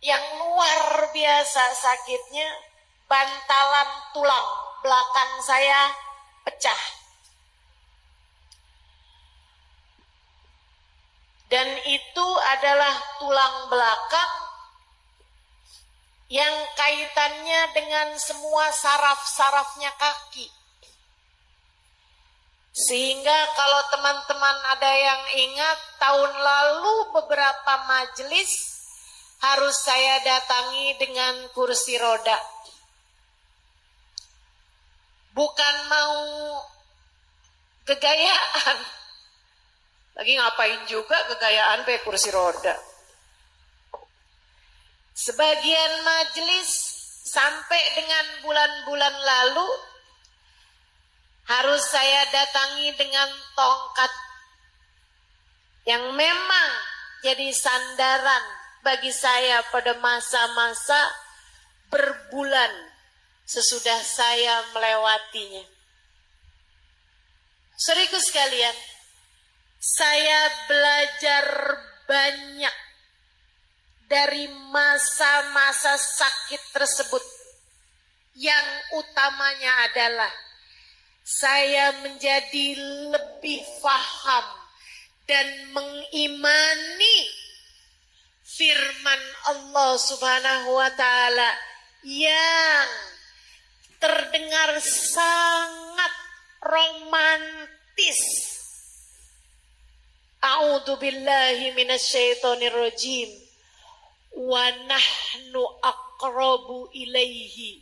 yang luar biasa sakitnya. Bantalan tulang belakang saya pecah. Dan itu adalah tulang belakang yang kaitannya dengan semua saraf-sarafnya kaki. Sehingga kalau teman-teman ada yang ingat, tahun lalu beberapa majelis harus saya datangi dengan kursi roda. Bukan mau kegayaan. Lagi ngapain juga kegayaan pakai kursi roda. Sebagian majelis sampai dengan bulan-bulan lalu harus saya datangi dengan tongkat yang memang jadi sandaran bagi saya pada masa-masa berbulan sesudah saya melewatinya. Saudaraku sekalian, saya belajar banyak dari masa-masa sakit tersebut. Yang utamanya adalah saya menjadi lebih faham dan mengimani firman Allah Subhanahu wa taala yang terdengar sangat romantis. A'udzu billahi minasyaitonir rajim. Wa nahnu aqrabu ilaihi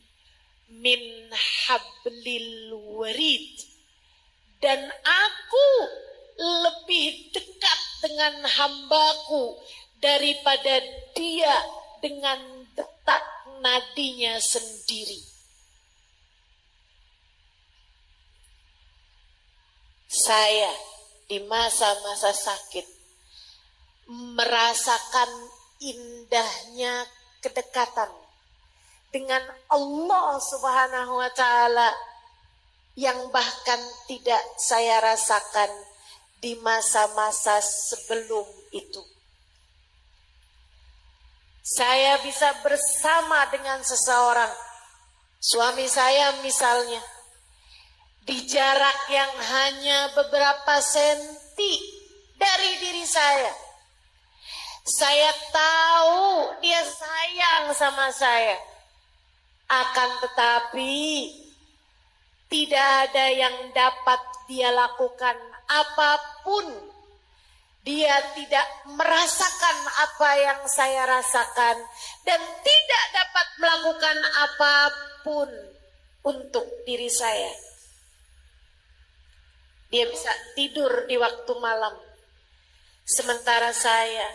min hablil warid. Dan aku lebih dekat dengan hambaku daripada dia dengan detak nadinya sendiri. Saya di masa-masa sakit merasakan indahnya kedekatan dengan Allah Subhanahu wa taala yang bahkan tidak saya rasakan di masa-masa sebelum itu. Saya bisa bersama dengan seseorang, suami saya misalnya, di jarak yang hanya beberapa senti dari diri saya. Saya tahu dia sayang sama saya. Akan tetapi tidak ada yang dapat dia lakukan apapun. Dia tidak merasakan apa yang saya rasakan dan tidak dapat melakukan apapun untuk diri saya. Dia bisa tidur di waktu malam. Sementara saya,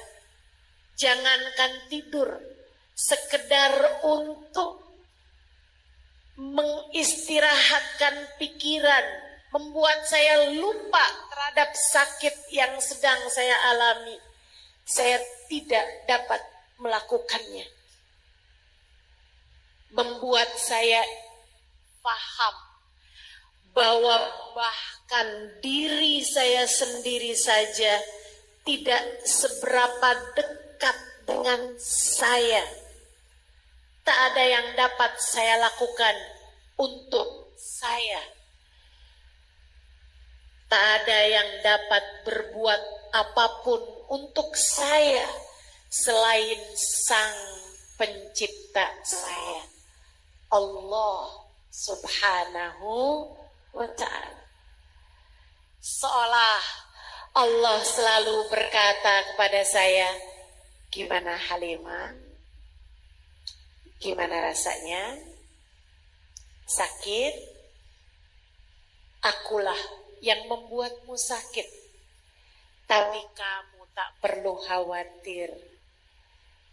jangankan tidur, sekedar untuk mengistirahatkan pikiran, membuat saya lupa terhadap sakit yang sedang saya alami. Saya tidak dapat melakukannya. Membuat saya paham bahwa bahkan diri saya sendiri saja tidak seberapa dekat dengan saya. Tak ada yang dapat saya lakukan untuk saya. Tak ada yang dapat berbuat apapun untuk saya selain Sang Pencipta saya, Allah Subhanahu wa ta'ala. Seolah Allah selalu berkata kepada saya, gimana Halimah? Gimana rasanya? Sakit? Akulah yang membuatmu sakit. Tapi kamu tak perlu khawatir.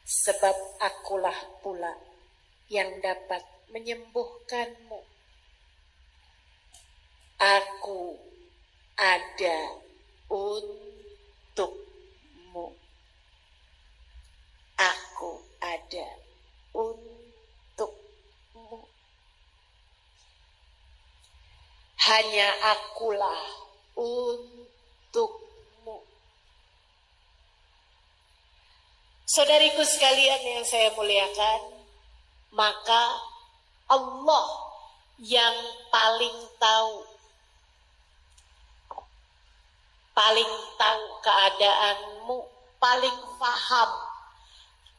Sebab akulah pula yang dapat menyembuhkanmu. Aku ada untukmu. Aku ada untukmu. Hanya akulah untukmu. Saudariku sekalian yang saya muliakan, maka Allah yang paling tahu keadaanmu, paling paham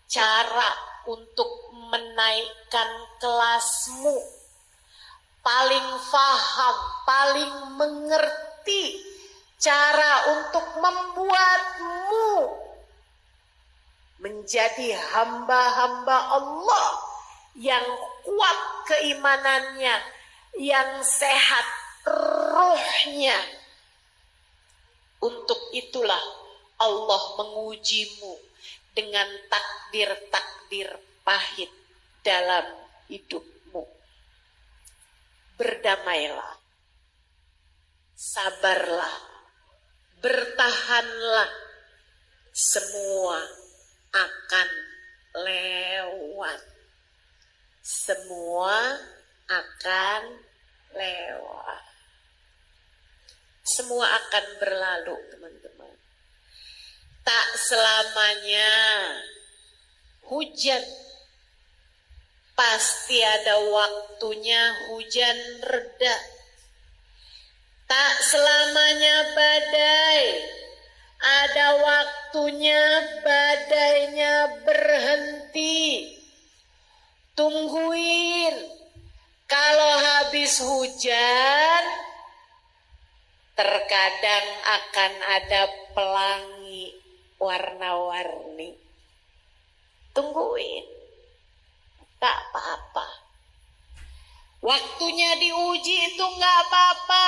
cara untuk menaikkan kelasmu, paling paham, paling mengerti cara untuk membuatmu menjadi hamba-hamba Allah yang kuat keimanannya, yang sehat ruhnya. Untuk itulah Allah mengujimu dengan takdir-takdir pahit dalam hidupmu. Berdamailah, sabarlah, bertahanlah, semua akan lewat. Semua akan lewat. Semua akan berlalu, teman-teman. Tak selamanya hujan pasti ada waktunya hujan reda. Tak selamanya badai, ada waktunya badainya berhenti. Tungguin, kalau habis hujan, terkadang akan ada pelangi warna-warni. Tungguin, tak apa-apa. Waktunya diuji itu nggak apa-apa.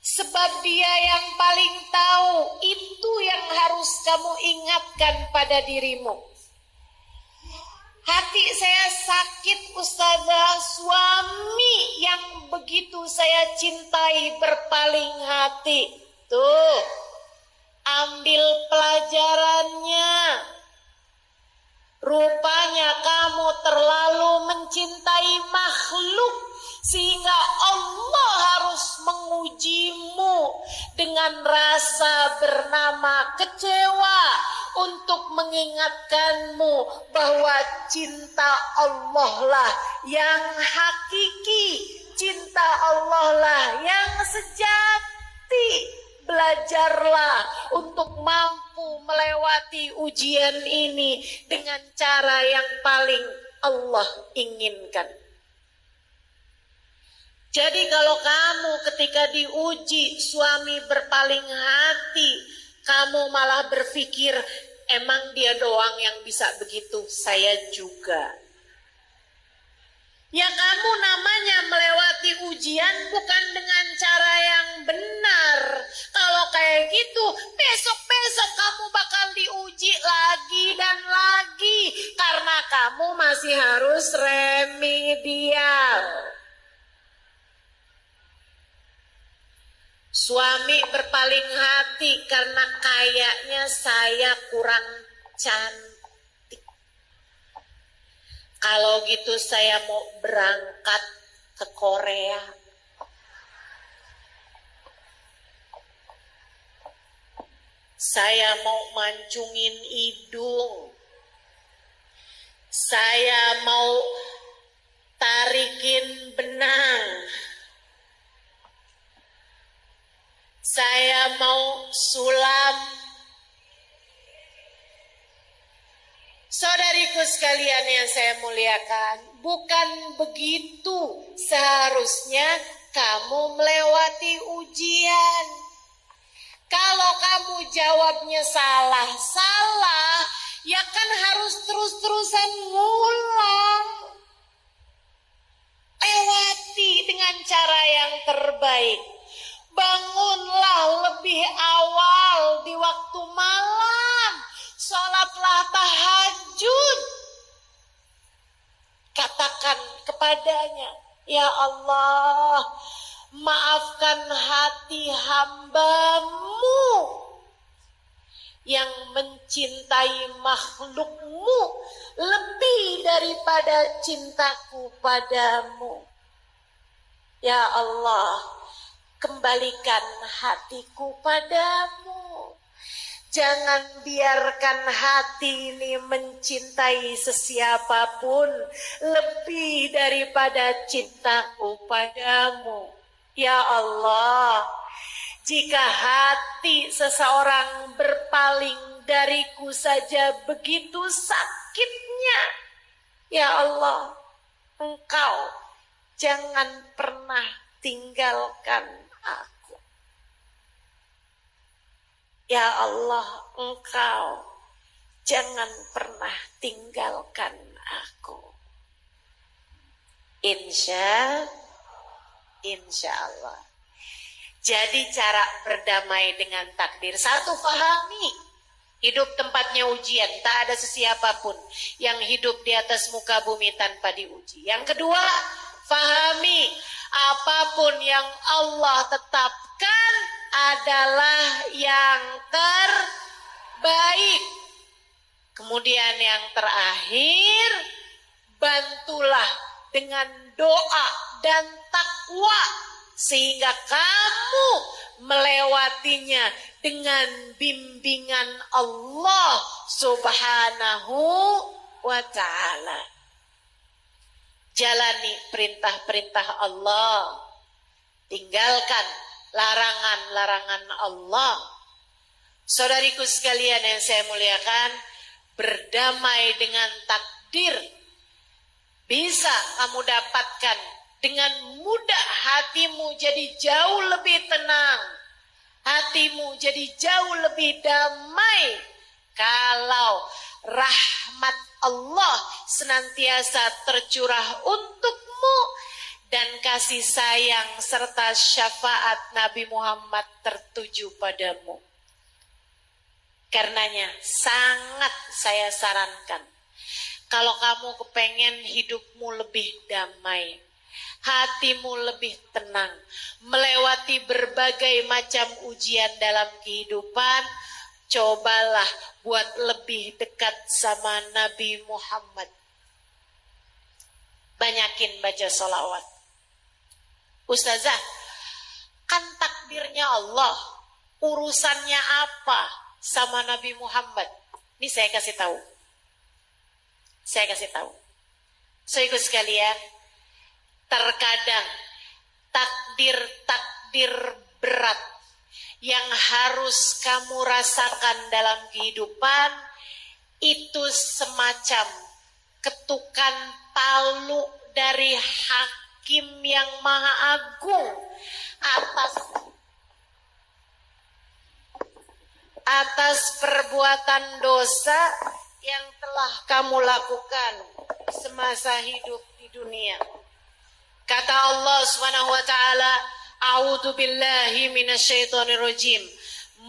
Sebab dia yang paling tahu, itu yang harus kamu ingatkan pada dirimu. Hati saya sakit Ustazah, suami yang begitu saya cintai berpaling hati. Tuh, ambil pelajarannya. Rupanya kamu terlalu mencintai makhluk sehingga Allah harus mengujimu dengan rasa bernama kecewa untuk mengingatkanmu bahwa cinta Allah lah yang hakiki, cinta Allah lah yang sejati. Belajarlah untuk mampu melewati ujian ini dengan cara yang paling Allah inginkan. Jadi kalau kamu ketika diuji suami berpaling hati, kamu malah berpikir emang dia doang yang bisa begitu, saya juga. Ya kamu namanya melewati ujian bukan dengan cara yang benar. Kalau kayak gitu, besok-besok kamu bakal diuji lagi dan lagi. Karena kamu masih harus remedial. Suami berpaling hati karena kayaknya saya kurang cantik. Kalau gitu saya mau berangkat ke Korea. Saya mau mancungin hidung. Saya mau tarikin benang. Saya mau sulam. Saudariku sekalian yang saya muliakan, bukan begitu seharusnya kamu melewati ujian. Kalau kamu jawabnya salah, ya kan harus terus-terusan ngulang. Lewati dengan cara yang terbaik. Bangunlah lebih awal di waktu malam. Sholatlah tahajud. Katakan kepadanya, ya Allah, maafkan hati hamba-Mu yang mencintai makhluk-Mu lebih daripada cintaku padamu. Ya Allah, kembalikan hatiku padamu. Jangan biarkan hati ini mencintai sesiapapun lebih daripada cintaku padamu. Ya Allah, jika hati seseorang berpaling dariku saja begitu sakitnya, ya Allah, Engkau jangan pernah tinggalkan aku. Ya Allah, Engkau jangan pernah tinggalkan aku. Insya Allah. Jadi cara berdamai dengan takdir. Satu, pahami hidup tempatnya ujian. Tak ada sesiapapun yang hidup di atas muka bumi tanpa diuji. Yang kedua, pahami apapun yang Allah tetapkan adalah yang terbaik. Kemudian yang terakhir, bantulah dengan doa dan takwa sehingga kamu melewatinya dengan bimbingan Allah Subhanahu wa ta'ala. jalani perintah-perintah Allah, tinggalkan larangan-larangan Allah. Saudariku sekalian yang saya muliakan, berdamai dengan takdir bisa kamu dapatkan dengan mudah. Hatimu jadi jauh lebih tenang, hatimu jadi jauh lebih damai kalau rahmat Allah senantiasa tercurah untukmu dan kasih sayang serta syafaat Nabi Muhammad tertuju padamu. Karenanya sangat saya sarankan, kalau kamu kepengen hidupmu lebih damai, hatimu lebih tenang, melewati berbagai macam ujian dalam kehidupan, cobalah buat lebih dekat sama Nabi Muhammad. Banyakin baca sholawat. Ustazah, kan takdirnya Allah, urusannya apa sama Nabi Muhammad? Ini saya kasih tahu. Saudaraku sekalian, terkadang takdir berat yang harus kamu rasakan dalam kehidupan itu semacam ketukan palu dari Hakim yang Maha Agung atas perbuatan dosa yang telah kamu lakukan semasa hidup di dunia. Kata Allah Subhanahu wa taala, "A'udzu billahi minasyaitonir rajim.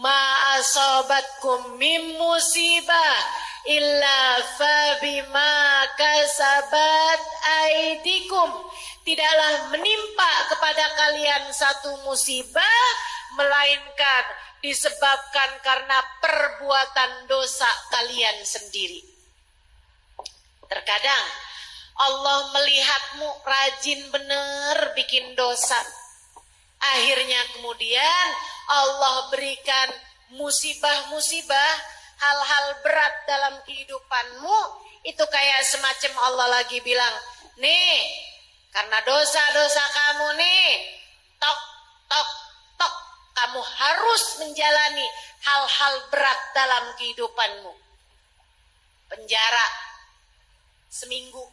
Ma asabatkum min musibah illa fa bima kasabat aidikum." Tidaklah menimpa kepada kalian satu musibah melainkan disebabkan karena perbuatan dosa kalian sendiri. Terkadang Allah melihatmu rajin bener bikin dosa. Akhirnya kemudian Allah berikan musibah-musibah, hal-hal berat dalam kehidupanmu. Itu kayak semacam Allah lagi bilang, nih karena dosa-dosa kamu nih, tok, tok, tok, kamu harus menjalani hal-hal berat dalam kehidupanmu. Penjara seminggu,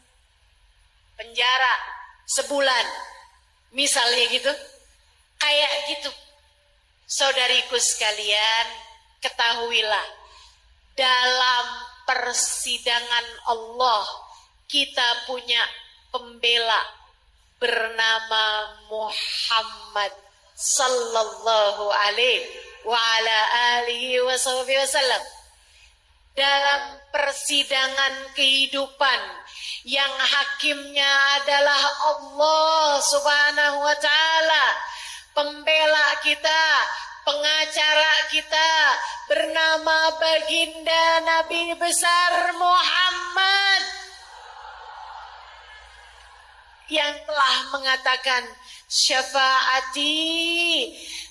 penjara sebulan, misalnya gitu. Kayak gitu. Saudariku sekalian, ketahuilah, dalam persidangan Allah kita punya pembela bernama Muhammad sallallahu alaihi wa ala alihi wasallam. Dalam persidangan kehidupan yang hakimnya adalah Allah Subhanahu wa taala, pembela kita, pengacara kita bernama baginda Nabi besar Muhammad yang telah mengatakan, syafaati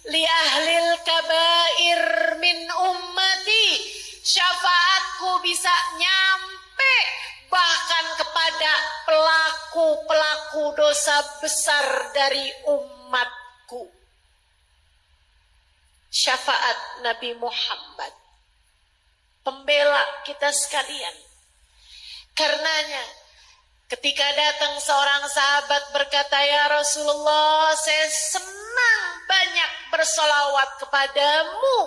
li ahlil kabair min ummati, syafaatku bisa nyampe bahkan kepada pelaku-pelaku dosa besar dari umatku. Syafaat Nabi Muhammad, pembela kita sekalian. Karenanya ketika datang seorang sahabat berkata, ya Rasulullah, saya senang banyak bersolawat kepadamu.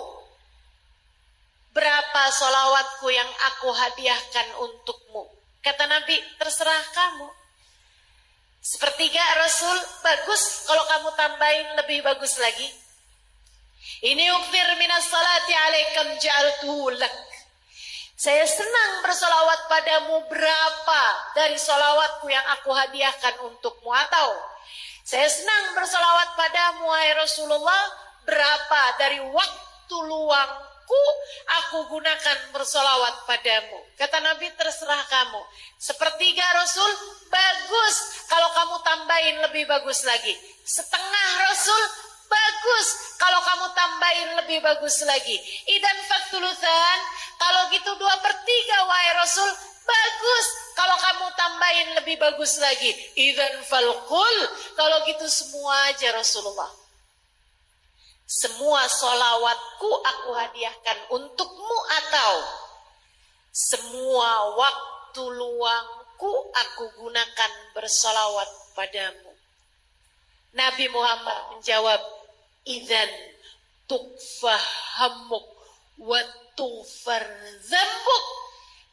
Berapa solawatku yang aku hadiahkan untukmu? Kata Nabi, terserah kamu. Sepertiga Rasul, bagus kalau kamu tambahin lebih bagus lagi. Ini ukfir minas salati alaikam ja'altuhu lak. Saya senang bersolawat padamu, berapa dari solawatku yang aku hadiahkan untukmu. Atau saya senang bersolawat padamu, hai Rasulullah, berapa dari waktu luangku aku gunakan bersolawat padamu. Kata Nabi, terserah kamu. Sepertiga Rasul, bagus kalau kamu tambahin lebih bagus lagi. Setengah Rasul, bagus kalau kamu tambahin lebih bagus lagi. Idan faktulusan, kalau gitu 2/3 wahai Rasul, bagus kalau kamu tambahin lebih bagus lagi. Idzan falqul, kalau gitu semua aja Rasulullah. Semua sholawatku aku hadiahkan untukmu, atau semua waktu luangku aku gunakan bersolawat padamu. Nabi Muhammad menjawab, idzan tukfahamuk wa tufar dzambuk.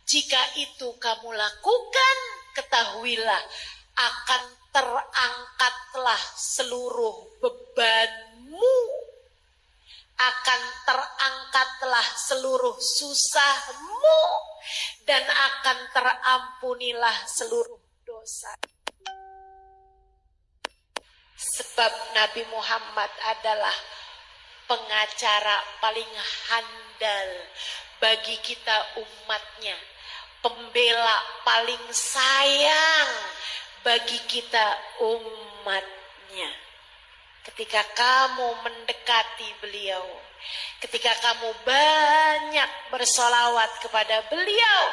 Jika itu kamu lakukan, ketahuilah akan terangkatlah seluruh bebanmu, akan terangkatlah seluruh susahmu, dan akan terampunilah seluruh dosa. Sebab Nabi Muhammad adalah pengacara paling handal bagi kita umatnya, pembela paling sayang bagi kita umatnya. Ketika kamu mendekati beliau, ketika kamu banyak bersolawat kepada beliau,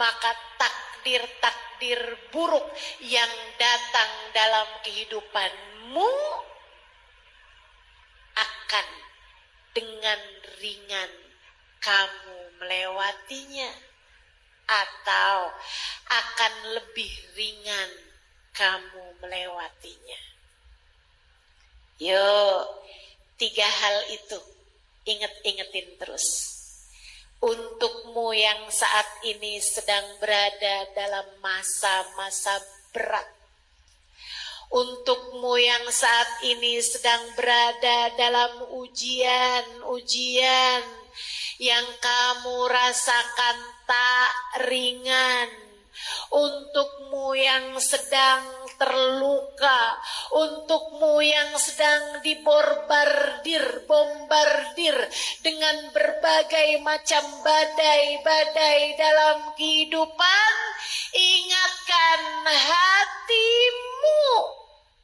maka takdir-takdir buruk yang datang dalam kehidupanmu akan dengan ringan kamu melewatinya, atau akan lebih ringan kamu melewatinya. Yuk, 3 hal itu inget-ingetin terus. Untukmu yang saat ini sedang berada dalam masa-masa berat, untukmu yang saat ini sedang berada dalam ujian-ujian yang kamu rasakan tak ringan, untukmu yang sedang terluka, untukmu yang sedang bombardir dengan berbagai macam badai-badai dalam kehidupan, ingatkan hatimu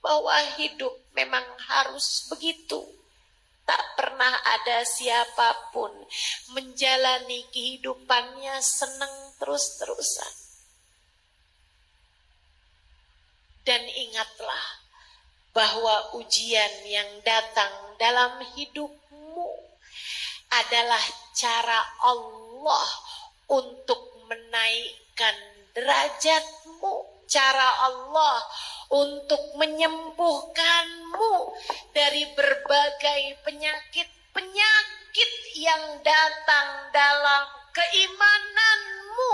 bahwa hidup memang harus begitu. Tak pernah ada siapapun menjalani kehidupannya senang terus-terusan. Dan ingatlah bahwa ujian yang datang dalam hidupmu adalah cara Allah untuk menaikkan derajatmu, cara Allah untuk menyembuhkanmu dari berbagai penyakit-penyakit yang datang dalam keimananmu,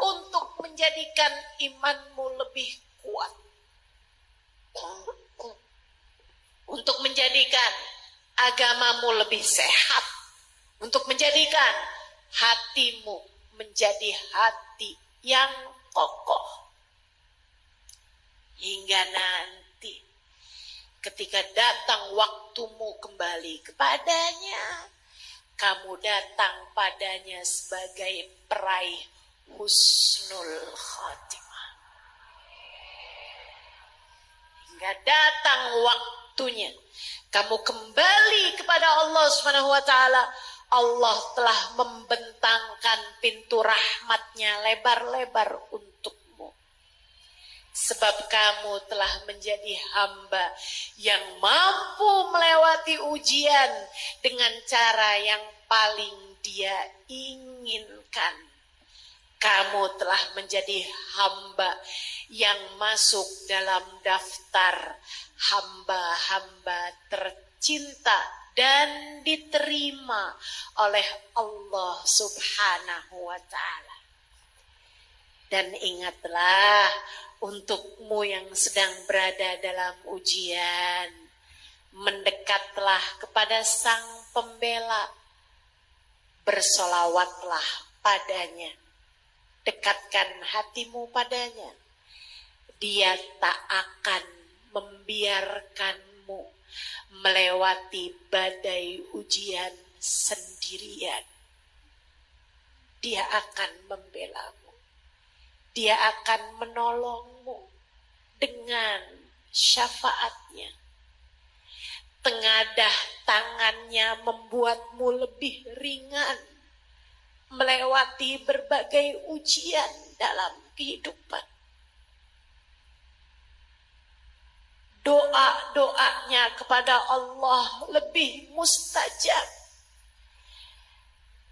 untuk menjadikan imanmu lebih kuat, untuk menjadikan agamamu lebih sehat, untuk menjadikan hatimu menjadi hati yang kokoh. Hingga nanti ketika datang waktumu kembali kepadanya, kamu datang padanya sebagai peraih husnul khatimah. Hingga datang waktunya kamu kembali kepada Allah Subhanahu wa taala, Allah telah membentangkan pintu rahmatnya lebar-lebar untukmu. Sebab kamu telah menjadi hamba yang mampu melewati ujian dengan cara yang paling dia inginkan. Kamu telah menjadi hamba yang masuk dalam daftar hamba-hamba tercinta dan diterima oleh Allah Subhanahu wa ta'ala. Dan ingatlah, untukmu yang sedang berada dalam ujian, mendekatlah kepada Sang Pembela, bersolawatlah padanya, dekatkan hatimu padanya. Dia tak akan membiarkanmu melewati badai ujian sendirian. Dia akan membelamu. Dia akan menolongmu dengan syafaatnya. Tengadah tangannya membuatmu lebih ringan melewati berbagai ujian dalam kehidupan. Doa-doanya kepada Allah lebih mustajab.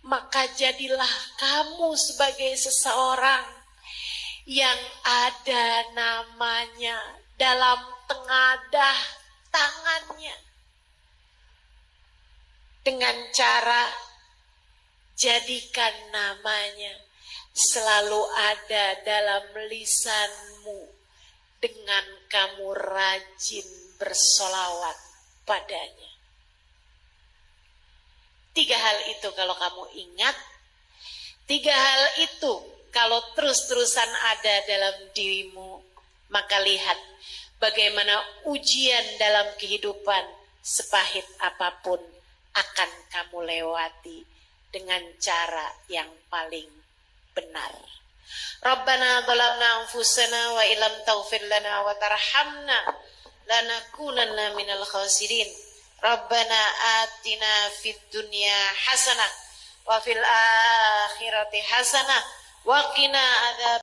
Maka jadilah kamu sebagai seseorang yang ada namanya dalam tengadah tangannya. Dengan cara jadikan namanya selalu ada dalam lisanmu dengan kamu rajin bersolawat padanya. 3 hal itu kalau kamu ingat, 3 hal itu kalau terus-terusan ada dalam dirimu, maka lihat bagaimana ujian dalam kehidupan sepahit apapun akan kamu lewati dengan cara yang paling benar. Rabbana zalamna anfusana wa illam taghfir lana wa tarhamna lanakunanna minal khasirin. Rabbana atina fid dunya hasanah wa fil akhirati hasanah wa qina adzab